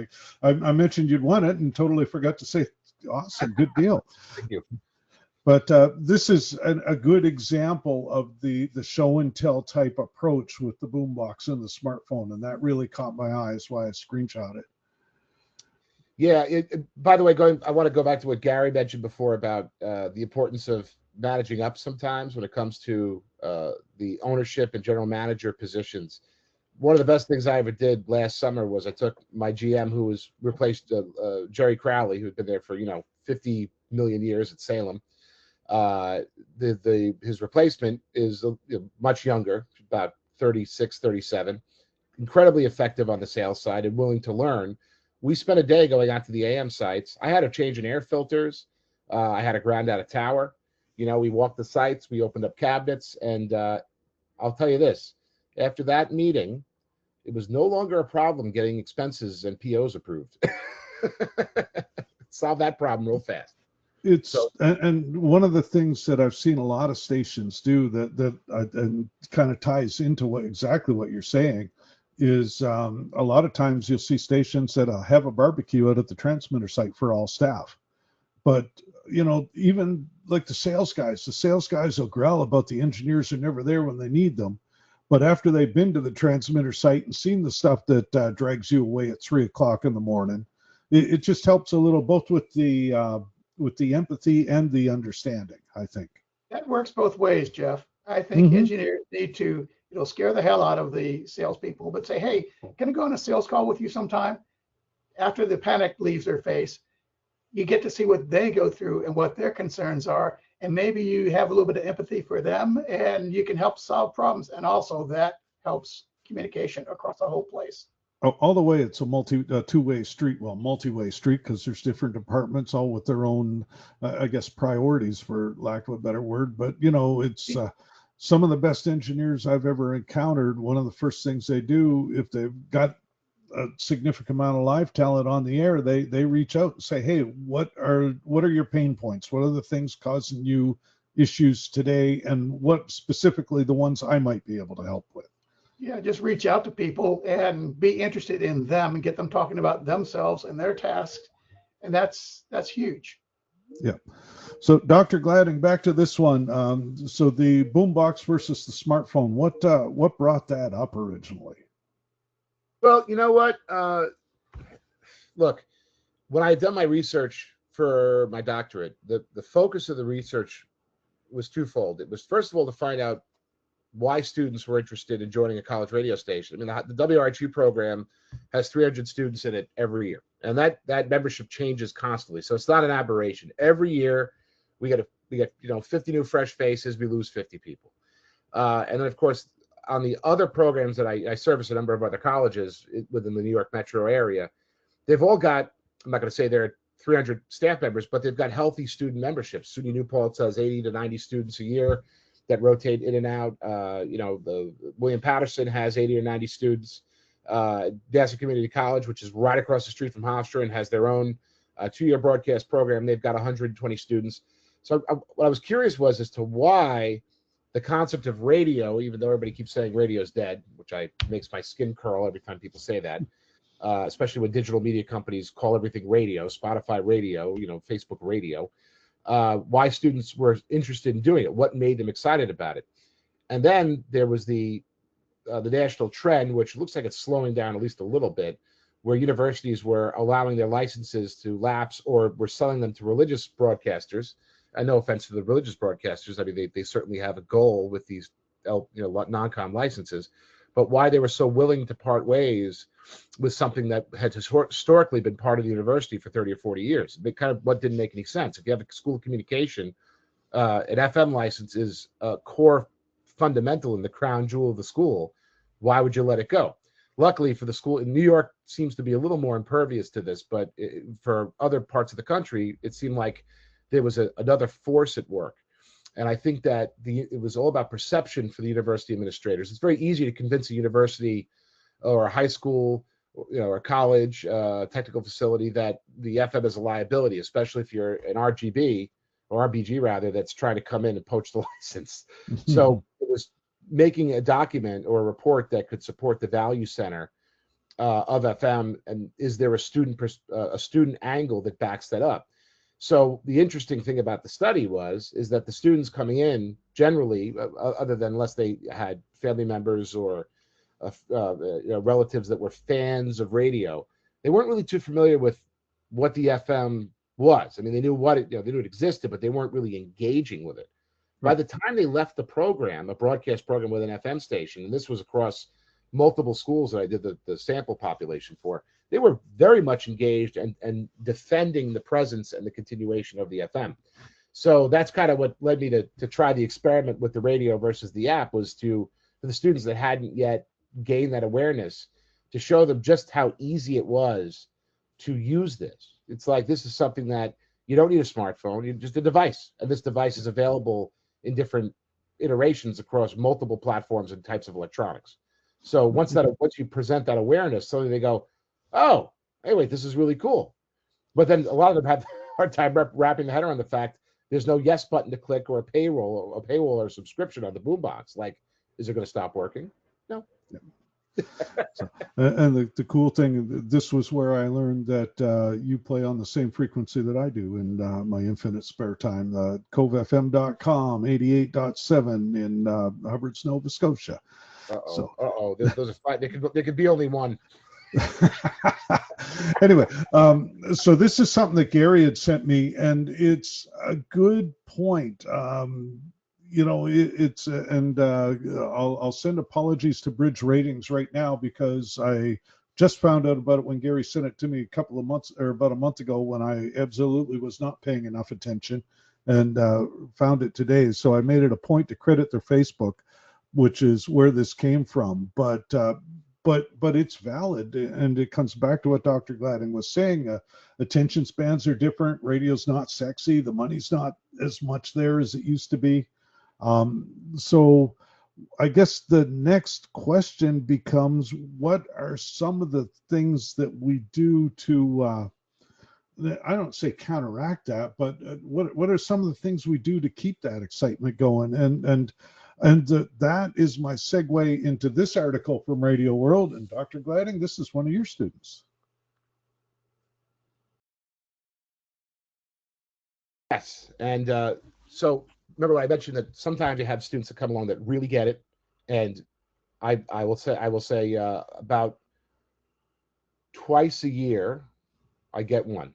I mentioned you'd won it and totally forgot to say, awesome, good deal. Thank you. But this is a good example of the show and tell type approach with the boombox and the smartphone, and that really caught my eye. That's why I screenshot it. Yeah. By the way, I want to go back to what Gary mentioned before about the importance of managing up sometimes when it comes to the ownership and general manager positions. One of the best things I ever did last summer was I took my GM, who was replaced Jerry Crowley, who had been there for 50 million years at Salem. His replacement is much younger, about 36, 37, incredibly effective on the sales side and willing to learn. We spent a day going out to the AM sites. I had to change in air filters. I had to ground out a tower. We walked the sites, we opened up cabinets, and I'll tell you this, after that meeting, it was no longer a problem getting expenses and POs approved. Solved that problem real fast. And one of the things that I've seen a lot of stations do that and kind of ties into exactly what you're saying is a lot of times you'll see stations that have a barbecue out at the transmitter site for all staff. But, even like the sales guys will growl about the engineers are never there when they need them. But after they've been to the transmitter site and seen the stuff that drags you away at 3 o'clock in the morning, it just helps a little, both with the empathy and the understanding, I think. That works both ways, Jeff. I think engineers need to, it'll scare the hell out of the salespeople, but say, hey, can I go on a sales call with you sometime? After the panic leaves their face, you get to see what they go through and what their concerns are. And maybe you have a little bit of empathy for them and you can help solve problems. And also that helps communication across the whole place. All the way, it's a two-way street. Well, multi-way street, because there's different departments, all with their own, I guess, priorities, for lack of a better word. But it's some of the best engineers I've ever encountered. One of the first things they do, if they've got a significant amount of live talent on the air, they reach out and say, hey, what are your pain points? What are the things causing you issues today, and what specifically the ones I might be able to help with? Yeah, just reach out to people and be interested in them and get them talking about themselves and their tasks. And that's huge. Yeah. So Dr. Gladding, back to this one. So the boombox versus the smartphone, what brought that up originally? Well, you know what? Look, when I had done my research for my doctorate, the focus of the research was twofold. It was, first of all, to find out why students were interested in joining a college radio station. I mean, the WRHU program has 300 students in it every year, and that membership changes constantly. So it's not an aberration. Every year, we get 50 new fresh faces. We lose 50 people, and then of course on the other programs that I service a number of other colleges within the New York metro area, they've all got, I'm not going to say they're 300 staff members, but they've got healthy student memberships. SUNY New Paltz has 80 to 90 students a year that rotate in and out. The William Patterson has 80 or 90 students. Nassau Community College, which is right across the street from Hofstra and has their own 2-year broadcast program, they've got 120 students. So what I was curious was as to why the concept of radio, even though everybody keeps saying radio is dead, which makes my skin curl every time people say that, especially when digital media companies call everything radio, Spotify radio, Facebook radio. Why students were interested in doing it, what made them excited about it. And then there was the national trend, which looks like it's slowing down at least a little bit, where universities were allowing their licenses to lapse or were selling them to religious broadcasters. And no offense to the religious broadcasters. I mean, they certainly have a goal with these non-com licenses, but why they were so willing to part ways with something that had historically been part of the university for 30 or 40 years. It kind of what didn't make any sense. If you have a school of communication, an FM license is a core fundamental in the crown jewel of the school. Why would you let it go? luckily for the school in New York seems to be a little more impervious to this, but for other parts of the country, it seemed like there was another force at work. And I think that it was all about perception for the university administrators. It's very easy to convince a university or a high school, or a college, technical facility that the FM is a liability, especially if you're an RGB or RBG rather, that's trying to come in and poach the license. So it was making a document or a report that could support the value center of FM, and is there a student angle that backs that up? So the interesting thing about the study is that the students coming in generally, other than unless they had family members or relatives that were fans of radio, they weren't really too familiar with what the FM was. I mean, they knew they knew it existed, but they weren't really engaging with it. By the time they left the program, a broadcast program with an FM station, and this was across multiple schools that I did the sample population for, they were very much engaged and defending the presence and the continuation of the FM. So that's kind of what led me to try the experiment with the radio versus the app, was for the students that hadn't yet gained that awareness, to show them just how easy it was to use this. It's like, this is something that you don't need a smartphone, you just a device. And this device is available in different iterations across multiple platforms and types of electronics. So once you present that awareness, suddenly they go, oh, hey, wait, this is really cool. But then a lot of them have a hard time wrapping their head around the fact there's no yes button to click, or a paywall or a subscription on the boombox. Like, is it going to stop working? No. And the cool thing, this was where I learned that you play on the same frequency that I do in my infinite spare time. CoveFM.com, 88.7 in Hubbard's, Nova Scotia. Those are five. There could be only one. Anyway, so this is something that Gary had sent me, and it's a good point. I'll send apologies to Bridge Ratings right now, because I just found out about it when Gary sent it to me about a month ago, when I absolutely was not paying enough attention, and found it today. So I made it a point to credit their Facebook, which is where this came from. But it's valid, and it comes back to what Dr. Gladding was saying. Attention spans are different. Radio's not sexy. The money's not as much there as it used to be. So I guess the next question becomes, what are some of the things that we do to, I don't say counteract that, but what are some of the things we do to keep that excitement going? And that is my segue into this article from Radio World. And Dr. Gladding, this is one of your students. Yes, and so remember I mentioned that sometimes you have students that come along that really get it, and I will say about twice a year I get one,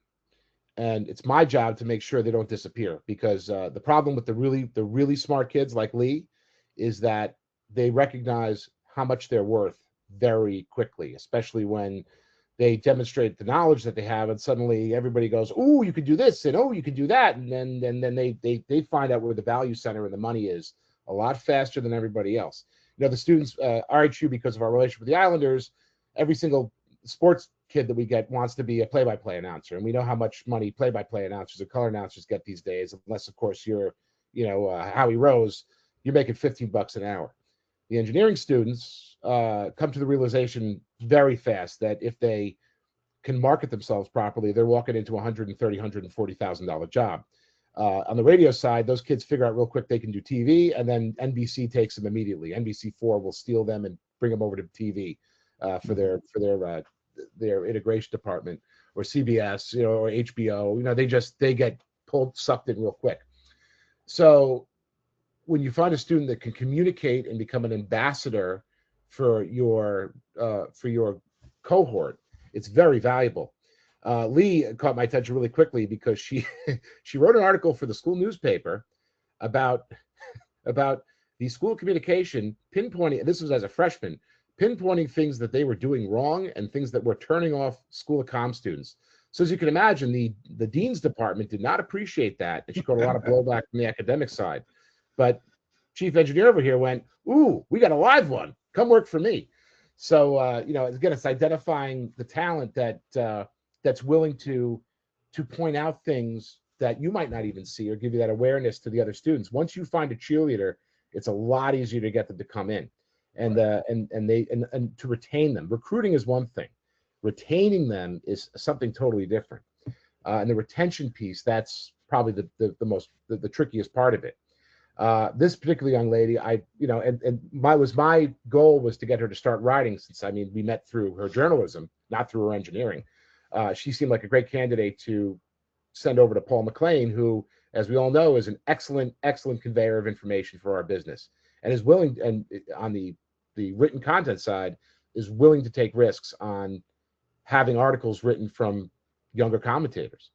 and it's my job to make sure they don't disappear, because the problem with the really smart kids like Lee is that they recognize how much they're worth very quickly, especially when they demonstrate the knowledge that they have, and suddenly everybody goes, "Oh, you could do this," and "Oh, you could do that," and then they find out where the value center and the money is a lot faster than everybody else. The students, RHU, because of our relationship with the Islanders, every single sports kid that we get wants to be a play-by-play announcer, and we know how much money play-by-play announcers and color announcers get these days, unless of course you're, Howie Rose, you're making $15 an hour. The engineering students come to the realization very fast that if they can market themselves properly, they're walking into $130,000, $140,000 job. On the radio side, those kids figure out real quick they can do TV, and then NBC takes them immediately. NBC4 will steal them and bring them over to TV for their integration department, or CBS, or HBO. They get sucked in real quick. So when you find a student that can communicate and become an ambassador for your cohort, it's very valuable. Lee caught my attention really quickly because she wrote an article for the school newspaper about the school communication, pinpointing, this was as a freshman, pinpointing things that they were doing wrong and things that were turning off school of comm students. So as you can imagine, the dean's department did not appreciate that, and she got a lot of blowback from the academic side. But chief engineer over here went, "Ooh, we got a live one. Come work for me." So again, it's identifying the talent that that's willing to point out things that you might not even see, or give you that awareness to the other students. Once you find a cheerleader, it's a lot easier to get them to come in, and and to retain them. Recruiting is one thing, retaining them is something totally different. And the retention piece, that's probably the trickiest part of it. This particular young lady, my goal was to get her to start writing, since we met through her journalism, not through her engineering. She seemed like a great candidate to send over to Paul McLean, who, as we all know, is an excellent conveyor of information for our business, and is willing, and on the written content side, is willing to take risks on having articles written from younger commentators.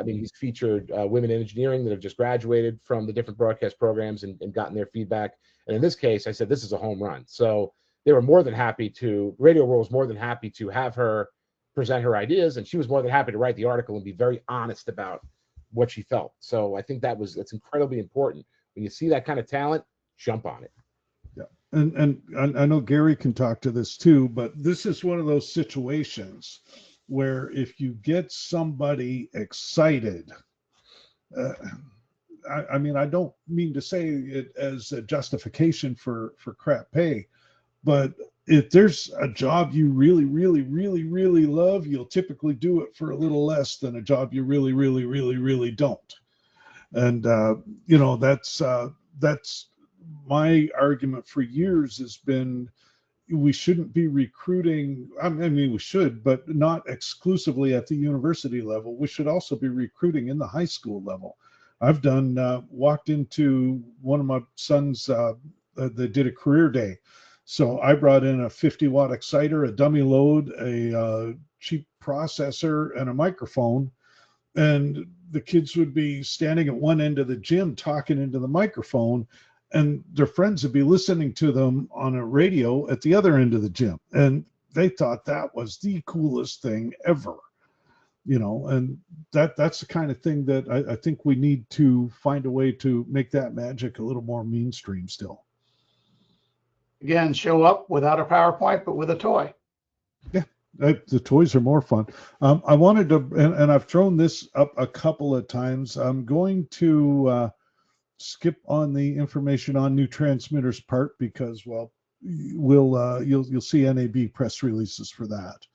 He's featured women in engineering that have just graduated from the different broadcast programs and gotten their feedback. And in this case, I said, this is a home run. So they were more than happy to, Radio World was more than happy to have her present her ideas. And she was more than happy to write the article and be very honest about what she felt. So I think that's incredibly important. When you see that kind of talent, jump on it. Yeah. And I know Gary can talk to this too, but this is one of those situations where if you get somebody excited, I don't mean to say it as a justification for crap pay, but if there's a job you really, really, really, really love, you'll typically do it for a little less than a job you really, really, really, really don't. And that's my argument for years has been, we shouldn't be recruiting. We should, but not exclusively at the university level. We should also be recruiting in the high school level. I've walked into one of my sons, they did a career day. So I brought in a 50-watt exciter, a dummy load, a cheap processor, and a microphone. And the kids would be standing at one end of the gym talking into the microphone, and their friends would be listening to them on a radio at the other end of the gym. And they thought that was the coolest thing ever, and that's the kind of thing that I think we need to find a way to make that magic a little more mainstream still. Again, show up without a PowerPoint, but with a toy. Yeah, the toys are more fun. I wanted to, and I've thrown this up a couple of times. I'm going to skip on the information on new transmitters part because, well, you'll see NAB press releases for that.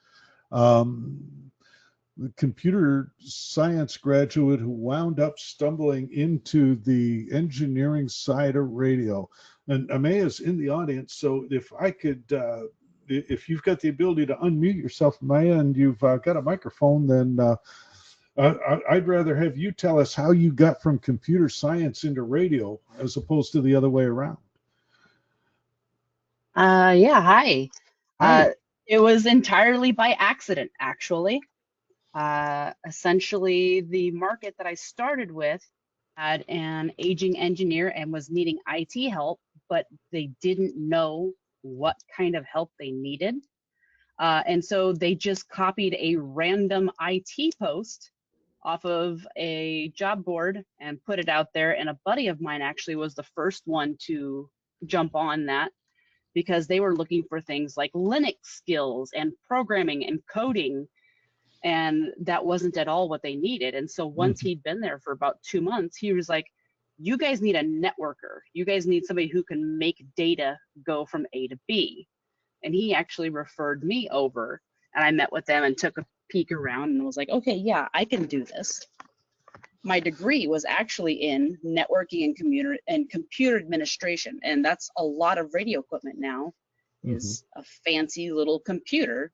The computer science graduate who wound up stumbling into the engineering side of radio. And Amea's in the audience, so if I could, if you've got the ability to unmute yourself, Amea, and you've got a microphone, then I'd rather have you tell us how you got from computer science into radio as opposed to the other way around. Yeah, hi. Hi. It was entirely by accident, actually. Essentially, the market that I started with had an aging engineer and was needing IT help, but they didn't know what kind of help they needed. And so they just copied a random IT post off of a job board and put it out there. And a buddy of mine actually was the first one to jump on that because they were looking for things like Linux skills and programming and coding. And that wasn't at all what they needed. And so once he'd been there for about 2 months, he was like, you guys need a networker. You guys need somebody who can make data go from A to B. And he actually referred me over, and I met with them and took a peek around and was like, okay, yeah, I can do this. My degree was actually in networking and computer administration. And that's a lot of radio equipment now is a fancy little computer.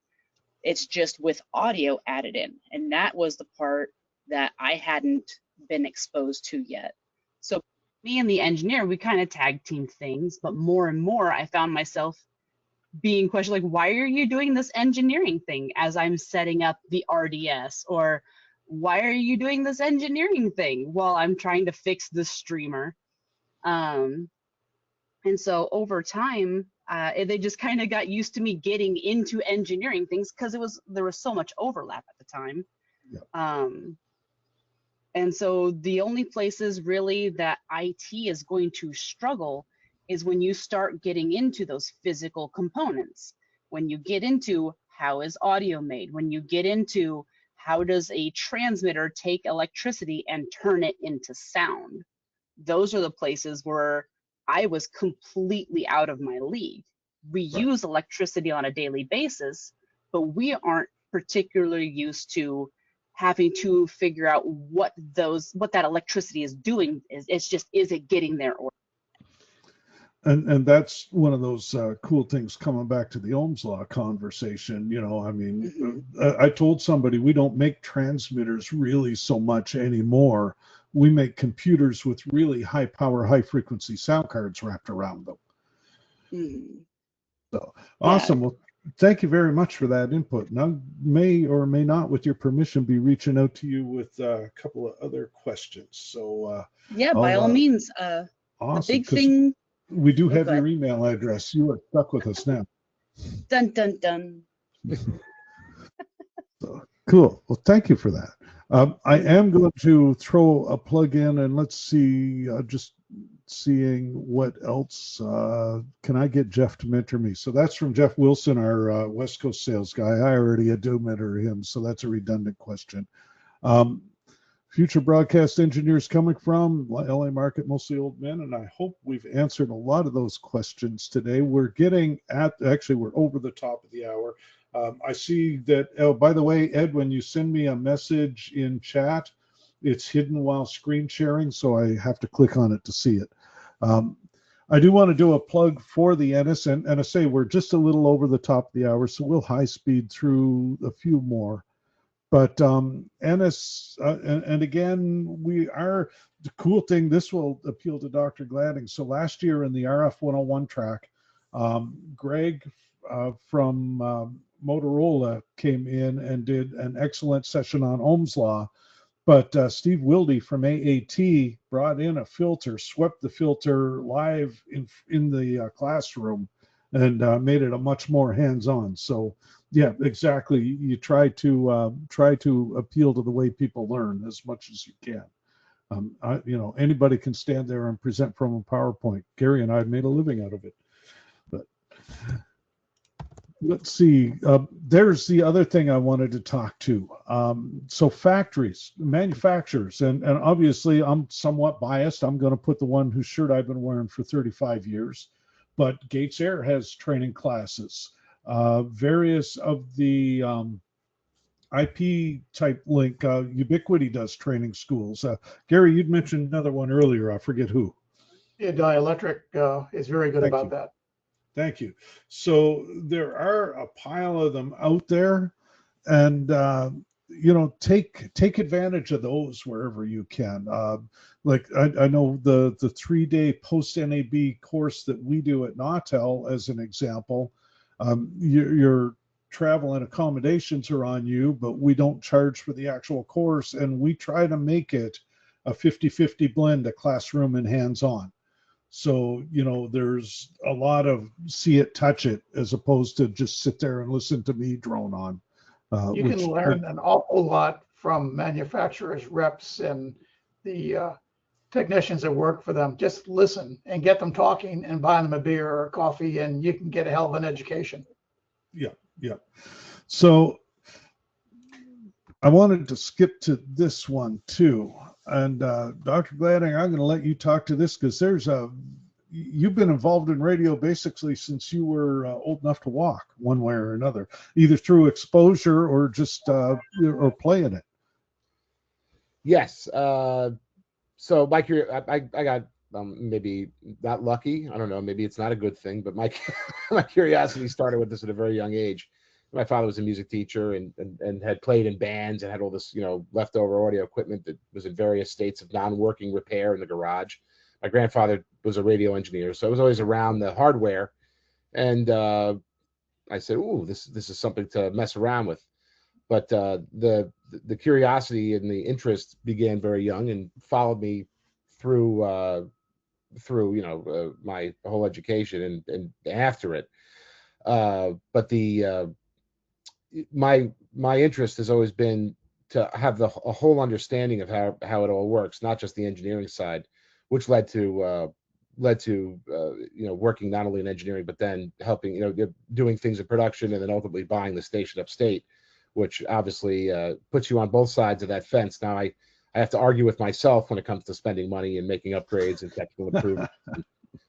It's just with audio added in. And that was the part that I hadn't been exposed to yet. So me and the engineer, we kind of tag team things, but more and more I found myself being questioned, like, why are you doing this engineering thing as I'm setting up the RDS? Or why are you doing this engineering thing while I'm trying to fix the streamer? And so over time, they just kind of got used to me getting into engineering things because there was so much overlap at the time. Yeah. And so the only places really that IT is going to struggle is when you start getting into those physical components. When you get into how is audio made, when you get into how does a transmitter take electricity and turn it into sound, those are the places where I was completely out of my league. We use electricity on a daily basis, but we aren't particularly used to having to figure out what that electricity is doing. It's just, is it getting there? Or And that's one of those cool things coming back to the Ohm's law conversation. I mean, I told somebody we don't make transmitters really so much anymore. We make computers with really high power, high frequency sound cards wrapped around them. So awesome. Well, thank you very much for that input. And I may or may not, with your permission, be reaching out to you with a couple of other questions. So by all means. Awesome. The big thing. We do have your email address. You are stuck with us now. Dun, dun, dun. So, cool. Well, thank you for that. I am going to throw a plug in, and let's see, just seeing what else. Can I get Jeff to mentor me? So that's from Jeff Wilson, our West Coast sales guy. I already do mentor him, so that's a redundant question. Future broadcast engineers coming from LA market, mostly old men, and I hope we've answered a lot of those questions today. We're we're over the top of the hour. I see that, oh, by the way, Ed, when you send me a message in chat, it's hidden while screen sharing, so I have to click on it to see it. I do want to do a plug for the Ennis, and I say we're just a little over the top of the hour, so we'll high speed through a few more. But Ennis, and again, the cool thing, this will appeal to Dr. Gladding. So last year in the RF 101 track, Greg from Motorola came in and did an excellent session on Ohm's law. But Steve Wilde from AAT brought in a filter, swept the filter live in the classroom, and made it a much more hands-on. So yeah, exactly. You try to appeal to the way people learn as much as you can. Anybody can stand there and present from a PowerPoint. Gary and I made a living out of it. But let's see. There's the other thing I wanted to talk to. So factories, manufacturers, and obviously I'm somewhat biased. I'm going to put the one whose shirt I've been wearing for 35 years. But Gates Air has training classes. Various of the IP type link, Ubiquity does training schools. Gary, you'd mentioned another one earlier. I forget who. Yeah, Dielectric is very good about that. Thank you. So there are a pile of them out there, and take advantage of those wherever you can. Like I know the 3-day post NAB course that we do at Nautel, as an example. Your travel and accommodations are on you, but we don't charge for the actual course, and we try to make it a 50-50 blend of classroom and hands-on. So, there's a lot of see it, touch it, as opposed to just sit there and listen to me drone on. You can learn an awful lot from manufacturers, reps, and the technicians that work for them. Just listen and get them talking and buy them a beer or coffee, and you can get a hell of an education. Yeah. So I wanted to skip to this one too. And Dr. Gladding, I'm going to let you talk to this, because you've been involved in radio basically since you were old enough to walk, one way or another, either through exposure or just or playing it. Yes. So my career, I got maybe not lucky. I don't know. Maybe it's not a good thing, but my curiosity started with this at a very young age. My father was a music teacher and had played in bands and had all this, leftover audio equipment that was in various states of non-working repair in the garage. My grandfather was a radio engineer, so I was always around the hardware. And I said, "Ooh, this is something to mess around with." But the curiosity and the interest began very young and followed me through my whole education and after it. But my interest has always been to have a whole understanding of how it all works, not just the engineering side, which led to led to working not only in engineering but then helping doing things in production, and then ultimately buying the station upstate, which obviously puts you on both sides of that fence. Now I have to argue with myself when it comes to spending money and making upgrades and technical improvements.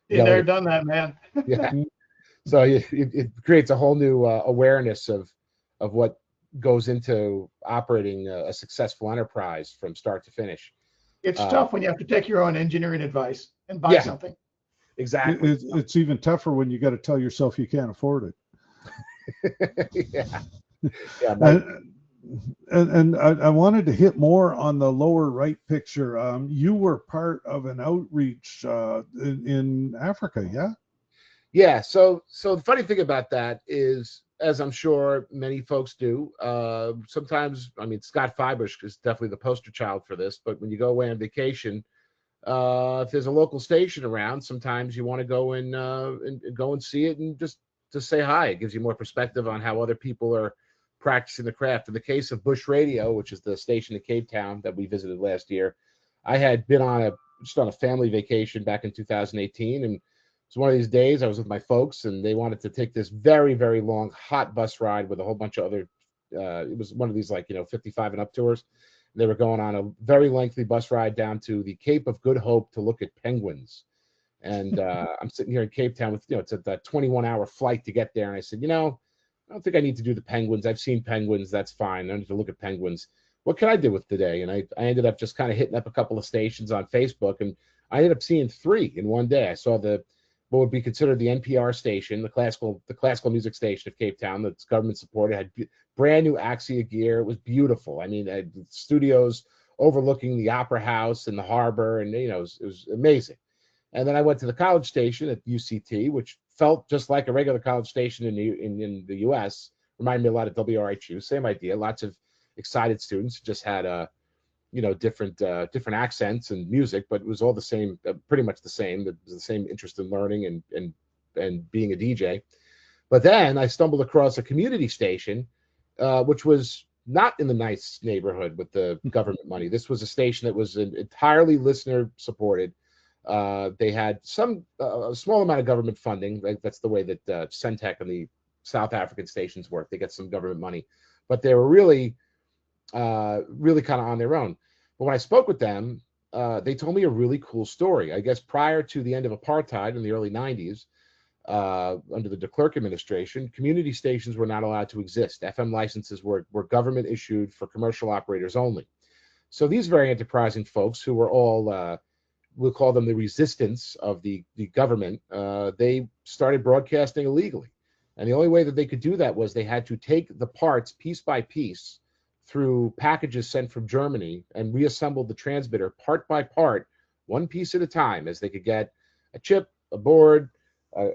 Been there, done that, man. Yeah. So it creates a whole new awareness of what goes into operating a successful enterprise from start to finish. It's tough when you have to take your own engineering advice and buy something. Exactly. It's even tougher when you got to tell yourself you can't afford it. Yeah. And I wanted to hit more on the lower right picture. You were part of an outreach in Africa, yeah? Yeah. So the funny thing about that is, as I'm sure many folks do, sometimes, I mean, Scott Fibush is definitely the poster child for this, but when you go away on vacation, if there's a local station around, sometimes you want to go and go and see it and just to say hi. It gives you more perspective on how other people are practicing the craft. In the case of Bush Radio, which is the station in Cape Town that we visited last year, I had been on a family vacation back in 2018, and it's one of these days I was with my folks, and they wanted to take this very, very long, hot bus ride with a whole bunch of other. It was one of these 55 and up tours. They were going on a very lengthy bus ride down to the Cape of Good Hope to look at penguins. And I'm sitting here in Cape Town with, it's a 21-hour flight to get there. And I said, I don't think I need to do the penguins. I've seen penguins. That's fine. I don't need to look at penguins. What can I do with today? And I ended up just kind of hitting up a couple of stations on Facebook, and I ended up seeing 3 in one day. I saw what would be considered the NPR station, the classical music station of Cape Town that's government supported, had brand new Axia gear. It was beautiful. I mean, studios overlooking the Opera House and the harbor, and it was amazing. And then I went to the college station at UCT, which felt just like a regular college station in the U.S. Reminded me a lot of WRHU. Same idea. Lots of excited students. Just had different accents and music, but it was all the same, pretty much the same. It was the same interest in learning and being a DJ. But then I stumbled across a community station, which was not in the nice neighborhood with the government money. This was a station that was entirely listener supported. They had a small amount of government funding. That's the way that Centec and the South African stations work. They get some government money, but they were really kind of on their own. But when I spoke with them, they told me a really cool story. I guess prior to the end of apartheid in the early 90s, under the de Klerk administration, community stations were not allowed to exist. FM licenses were government issued for commercial operators only. So these very enterprising folks, who were all we'll call them the resistance of the government, they started broadcasting illegally. And the only way that they could do that was they had to take the parts piece by piece through packages sent from Germany and reassemble the transmitter part by part, one piece at a time, as they could get a chip, a board, an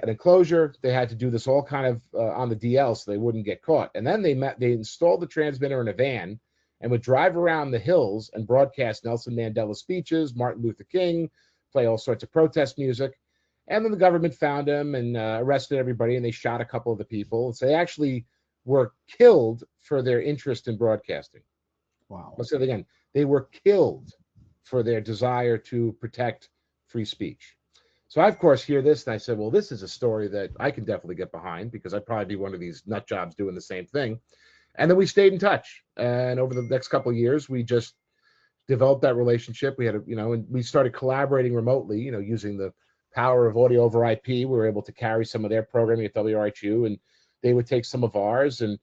enclosure. They had to do this all kind of on the DL so they wouldn't get caught. And then they installed the transmitter in a van and would drive around the hills and broadcast Nelson Mandela speeches, Martin Luther King, play all sorts of protest music. And then the government found them and arrested everybody, and they shot a couple of the people. So they actually were killed for their interest in broadcasting. Wow. I'll say it again. They were killed for their desire to protect free speech. So I, of course, hear this, and I said, well, this is a story that I can definitely get behind, because I'd probably be one of these nut jobs doing the same thing. And then we stayed in touch. And over the next couple of years, we just developed that relationship. We had, and we started collaborating remotely, using the power of audio over IP. We were able to carry some of their programming at WRHU, and they would take some of ours. And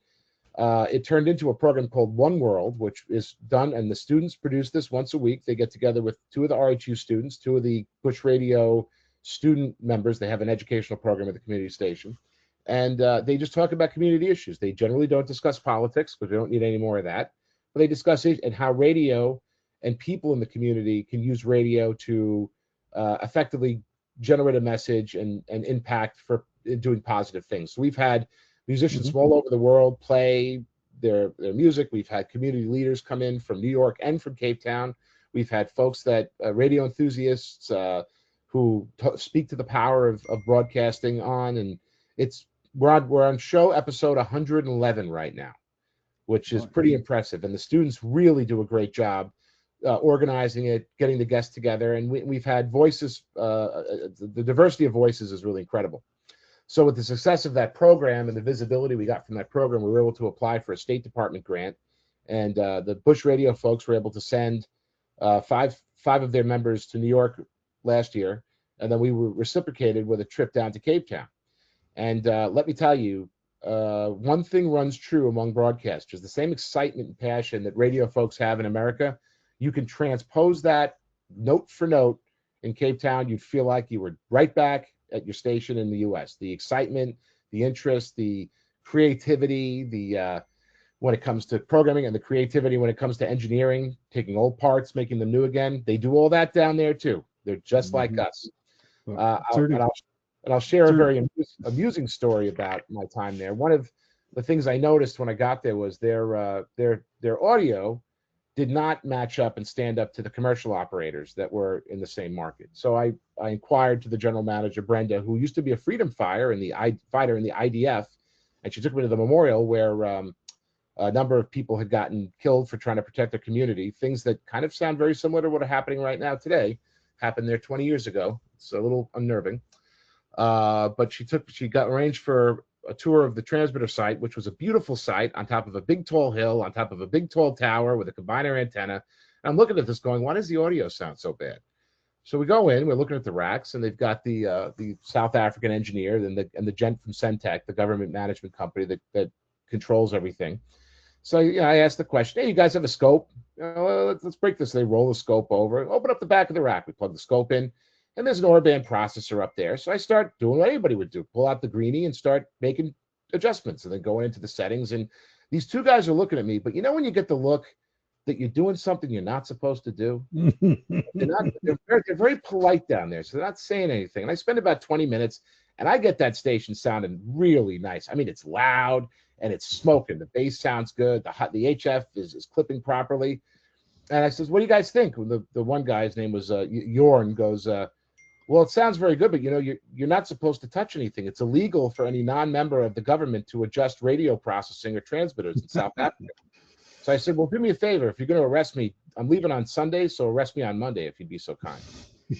it turned into a program called One World, which is done, and the students produce this once a week. They get together with 2 of the RHU students, 2 of the Bush Radio student members. They have an educational program at the community station, and they just talk about community issues. They generally don't discuss politics, because we don't need any more of that, but they discuss it and how radio and people in the community can use radio to effectively generate a message and impact for doing positive things. So we've had musicians from all over the world play their music. We've had community leaders come in from New York and from Cape Town. We've had folks that radio enthusiasts who speak to the power of broadcasting on, and we're on show episode 111 right now, which is pretty impressive. And the students really do a great job organizing it, getting the guests together, and we've had voices. The diversity of voices is really incredible. So with the success of that program and the visibility we got from that program, we were able to apply for a State Department grant, and the Bush Radio folks were able to send five of their members to New York last year, and then we were reciprocated with a trip down to Cape Town. And let me tell you, one thing runs true among broadcasters: the same excitement and passion that radio folks have in America, you can transpose that note for note in Cape Town. You'd feel like you were right back at your station in the U.S. The excitement, the interest, the creativity, the when it comes to programming, and the creativity when it comes to engineering, taking old parts, making them new again. They do all that down there too. They're just like us. I'll share a very amusing story about my time there. One of the things I noticed when I got there was their audio did not match up and stand up to the commercial operators that were in the same market. So I inquired to the general manager, Brenda, who used to be a freedom fighter in the IDF, and she took me to the memorial where a number of people had gotten killed for trying to protect their community. Things that kind of sound very similar to what are happening right now today happened there 20 years ago. It's a little unnerving. But she got arranged for a tour of the transmitter site, which was a beautiful site on top of a big tall hill, on top of a big tall tower with a combiner antenna. And I'm looking at this going, why does the audio sound so bad? So we go in, we're looking at the racks, and they've got the South African engineer and the gent from Centec, the government management company that controls everything. So I asked the question, hey, you guys have a scope? Let's break this. They roll the scope over, open up the back of the rack. We plug the scope in, and there's an Orban processor up there. So I start doing what anybody would do, pull out the greenie and start making adjustments, and then going into the settings. And these two guys are looking at me, but when you get the look that you're doing something you're not supposed to do, they're very polite down there. So they're not saying anything. And I spend about 20 minutes, and I get that station sounding really nice. I mean, it's loud and it's smoking. The bass sounds good. The HF is clipping properly. And I says, what do you guys think? The one guy's name was Jorn, goes, well, it sounds very good, but you're not supposed to touch anything. It's illegal for any non-member of the government to adjust radio processing or transmitters in South Africa. So I said, well, do me a favor. If you're going to arrest me, I'm leaving on Sunday, so arrest me on Monday if you'd be so kind.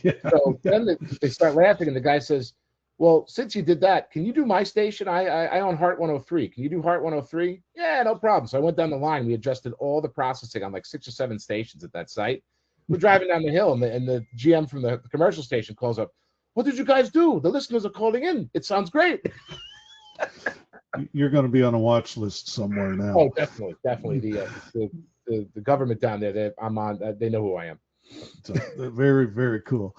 Yeah. So then they start laughing, and the guy says, well, since you did that, can you do my station? I own Heart 103. Can you do Heart 103? Yeah, no problem. So I went down the line. We adjusted all the processing on like 6 or 7 stations at that site. We're driving down the hill, and the GM from the commercial station calls up, what did you guys do? The listeners are calling in. It sounds great. You're going to be on a watch list somewhere now. Oh, definitely. The government down there, I'm on. They know who I am. So, very, very cool.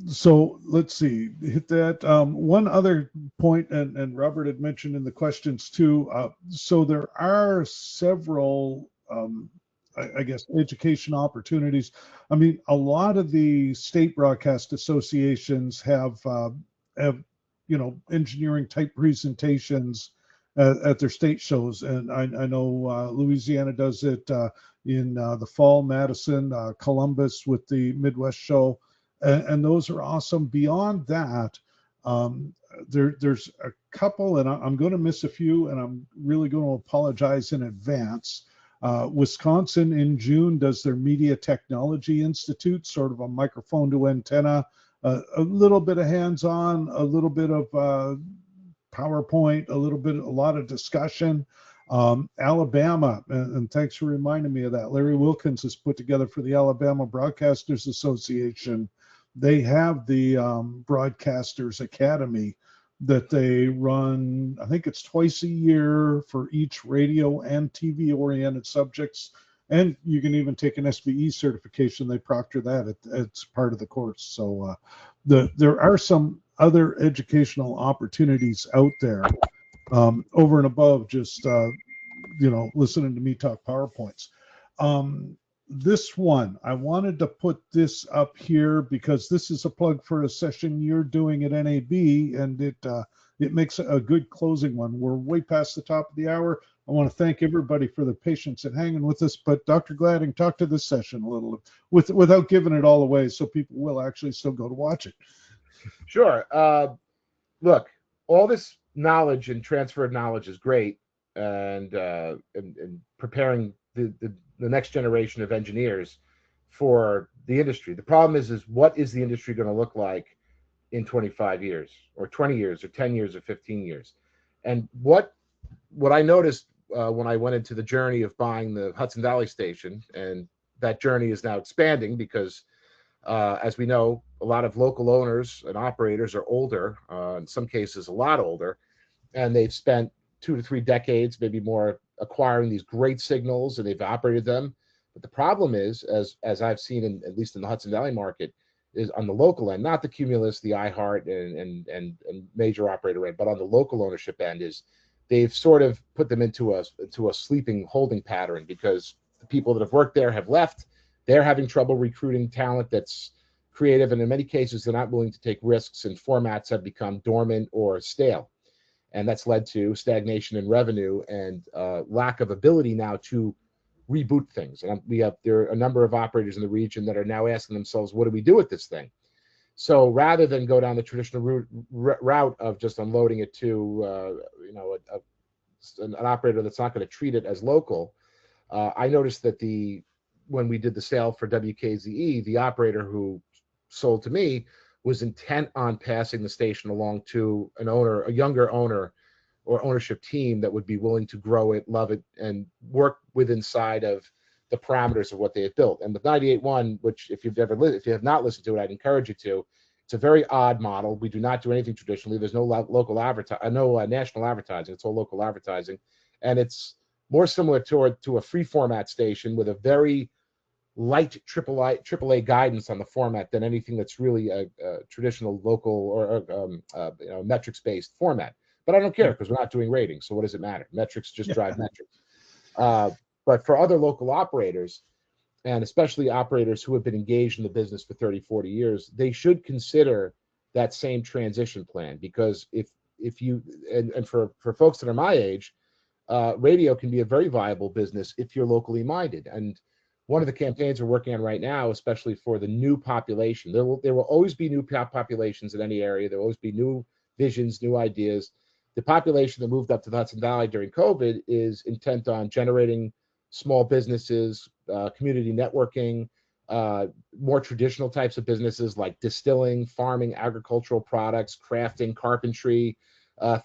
So let's see. Hit that. One other point, and Robert had mentioned in the questions too. So there are several, I guess, education opportunities. I mean, a lot of the state broadcast associations have engineering type presentations at their state shows, and I know Louisiana does it in the fall, Madison, Columbus with the Midwest show, and those are awesome. Beyond that, there's a couple, and I'm going to miss a few, and I'm really going to apologize in advance. Wisconsin in June does their Media Technology Institute, sort of a microphone to antenna, a little bit of hands-on, a little bit of PowerPoint, a lot of discussion. Alabama, and thanks for reminding me of that. Larry Wilkins has put together for the Alabama Broadcasters Association. They have the Broadcasters Academy that they run, I think it's twice a year for each radio and TV oriented subjects. And you can even take an SBE certification. They proctor that. It's part of the course. So there are some other educational opportunities out there over and above just, listening to me talk PowerPoints. This one, I wanted to put this up here because this is a plug for a session you're doing at NAB, and it makes a good closing one. We're way past the top of the hour. I want to thank everybody for their patience and hanging with us. But Dr. Gladding, talk to this session a little without giving it all away, so people will actually still go to watch it. Sure. Look, all this knowledge and transfer of knowledge is great, and preparing the next generation of engineers. for the industry. The problem is what is the industry going to look like in 25 years or 20 years or 10 years or 15 years? And what I noticed when I went into the journey of buying the Hudson Valley station, and that journey is now expanding because as we know, a lot of local owners and operators are older, in some cases a lot older, and they've spent 2 to 3 decades, maybe more, acquiring these great signals, and they've operated them. But the problem is, as I've seen, at least in the Hudson Valley market, is on the local end, not the Cumulus, the iHeart, and major operator end, but on the local ownership end, is they've sort of put them into a sleeping holding pattern because the people that have worked there have left. They're having trouble recruiting talent that's creative, and in many cases, they're not willing to take risks, and formats have become dormant or stale. And that's led to stagnation in revenue and lack of ability now to reboot things. And there are a number of operators in the region that are now asking themselves, what do we do with this thing? So rather than go down the traditional route of just unloading it to an operator that's not going to treat it as local, I noticed that when we did the sale for WKZE, the operator who sold to me was intent on passing the station along to a younger owner or ownership team that would be willing to grow it, love it, and work inside of the parameters of what they had built. And with 98.1, which if you have not listened to it, I'd encourage you to. It's a very odd model. We do not do anything traditionally. There's no local national advertising. It's all local advertising, and it's more similar to a free format station with a very light AAA guidance on the format than anything that's really a traditional local or metrics-based format. But I don't care because we're not doing ratings, so what does it matter? Metrics just drive metrics. But for other local operators, and especially operators who have been engaged in the business for 30, 40 years, they should consider that same transition plan, because if you and for folks that are my age, radio can be a very viable business if you're locally minded. And one of the campaigns we're working on right now, especially for the new population, there will always be new populations in any area. There will always be new visions, new ideas. The population that moved up to the Hudson Valley during COVID is intent on generating small businesses, community networking, more traditional types of businesses like distilling, farming, agricultural products, crafting, carpentry,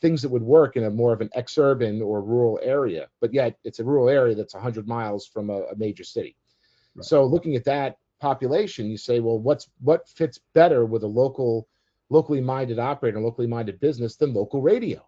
things that would work in a more of an exurban or rural area. But yet it's a rural area that's 100 miles from a major city. Right. So looking at that population, you say, well, what fits better with a locally minded operator, locally minded business than local radio?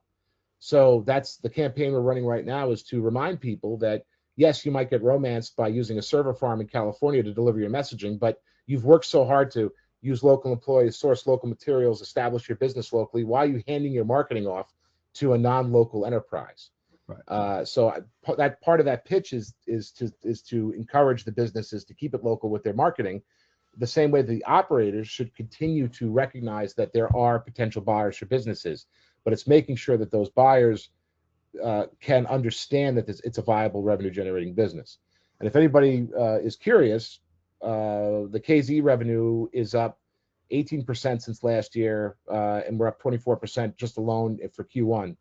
So that's the campaign we're running right now, is to remind people that, yes, you might get romanced by using a server farm in California to deliver your messaging, but you've worked so hard to use local employees, source local materials, establish your business locally. Why are you handing your marketing off to a non-local enterprise? Right. So that part of that pitch is to encourage the businesses to keep it local with their marketing. The same way the operators should continue to recognize that there are potential buyers for businesses, but it's making sure that those buyers can understand that it's a viable revenue generating business. And if anybody is curious, the KZ revenue is up 18% since last year, and we're up 24% just alone for Q1.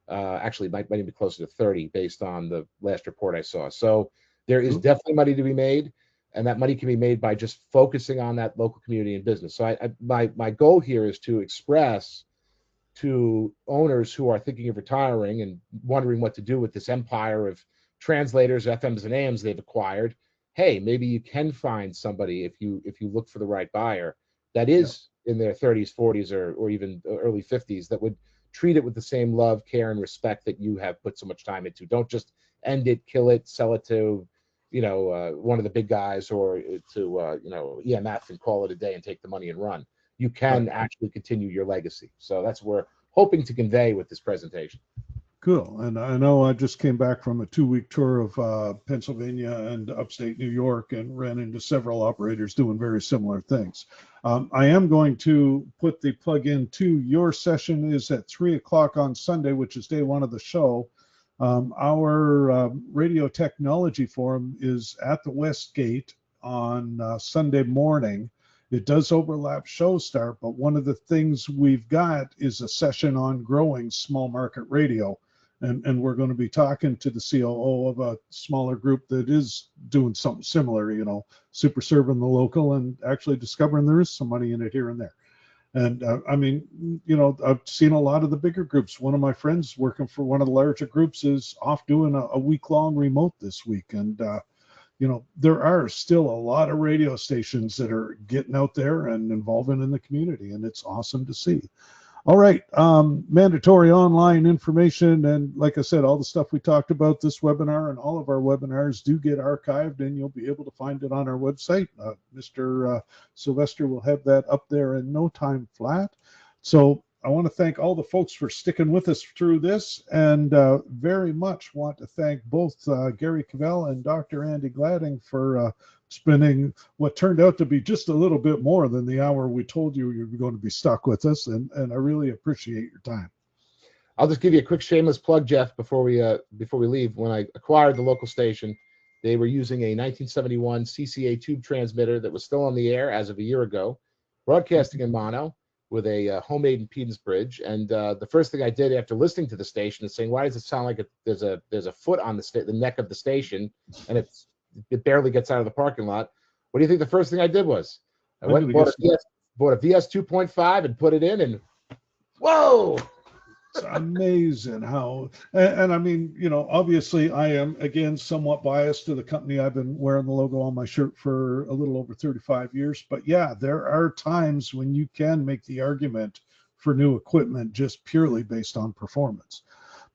Actually, might even be closer to 30 based on the last report I saw. So there is definitely money to be made, and that money can be made by just focusing on that local community and business. So my goal here is to express to owners who are thinking of retiring and wondering what to do with this empire of translators, FMs, and AMs they've acquired. Hey, maybe you can find somebody if you look for the right buyer that is in their 30s, 40s, or even early 50s that would treat it with the same love, care, and respect that you have put so much time into. Don't just end it, kill it, sell it to one of the big guys or to EMF and call it a day and take the money and run. You can actually continue your legacy. So that's what we're hoping to convey with this presentation. Cool. And I know I just came back from a 2-week tour of Pennsylvania and upstate New York and ran into several operators doing very similar things. I am going to put the plug in to your session is at 3:00 on Sunday, which is day one of the show. Our radio technology forum is at the West Gate on Sunday morning. It does overlap show start, but one of the things we've got is a session on growing small market radio. And we're going to be talking to the COO of a smaller group that is doing something similar, super serving the local and actually discovering there is some money in it here and there. And I mean, I've seen a lot of the bigger groups. One of my friends working for one of the larger groups is off doing a week-long remote this week. And, there are still a lot of radio stations that are getting out there and involving in the community. And it's awesome to see. All right, mandatory online information, and like I said, all the stuff we talked about this webinar and all of our webinars do get archived, and you'll be able to find it on our website. Mr. Sylvester will have that up there in no time flat. So I want to thank all the folks for sticking with us through this, and very much want to thank both Gary Cavell and Dr. Andy Gladding for spending what turned out to be just a little bit more than the hour we told you were going to be stuck with us, and I really appreciate your time. I'll just give you a quick shameless plug, Jeff, before we leave. When I acquired the local station, they were using a 1971 CCA tube transmitter that was still on the air as of a year ago, broadcasting in mono with a homemade impedance bridge. And the first thing I did after listening to the station is saying, why does it sound like there's a foot on the neck of the station, and it barely gets out of the parking lot? What do you think the first thing I did was? I went and bought a VS 2.5 and put it in, and whoa! It's amazing how, and I mean, obviously I am, again, somewhat biased to the company. I've been wearing the logo on my shirt for a little over 35 years. But yeah, there are times when you can make the argument for new equipment just purely based on performance.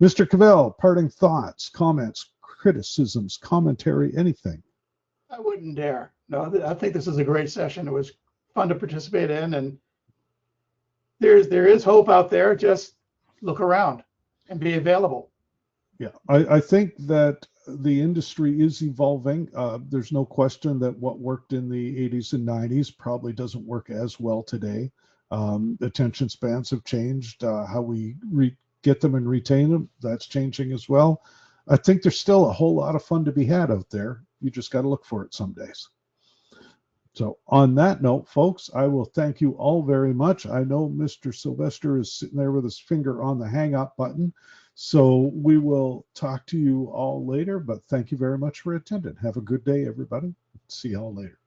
Mr. Cavell, parting thoughts, comments, criticisms, commentary, anything? I wouldn't dare. No, I think this is a great session. It was fun to participate in, and there is hope out there. Just look around and be available. Yeah, I think that the industry is evolving. There's no question that what worked in the 80s and 90s probably doesn't work as well today. Attention spans have changed. How we get them and retain them, that's changing as well. I think there's still a whole lot of fun to be had out there. You just got to look for it some days. So on that note, folks, I will thank you all very much. I know Mr. Sylvester is sitting there with his finger on the hang up button. So we will talk to you all later, but thank you very much for attending. Have a good day, everybody. See you all later.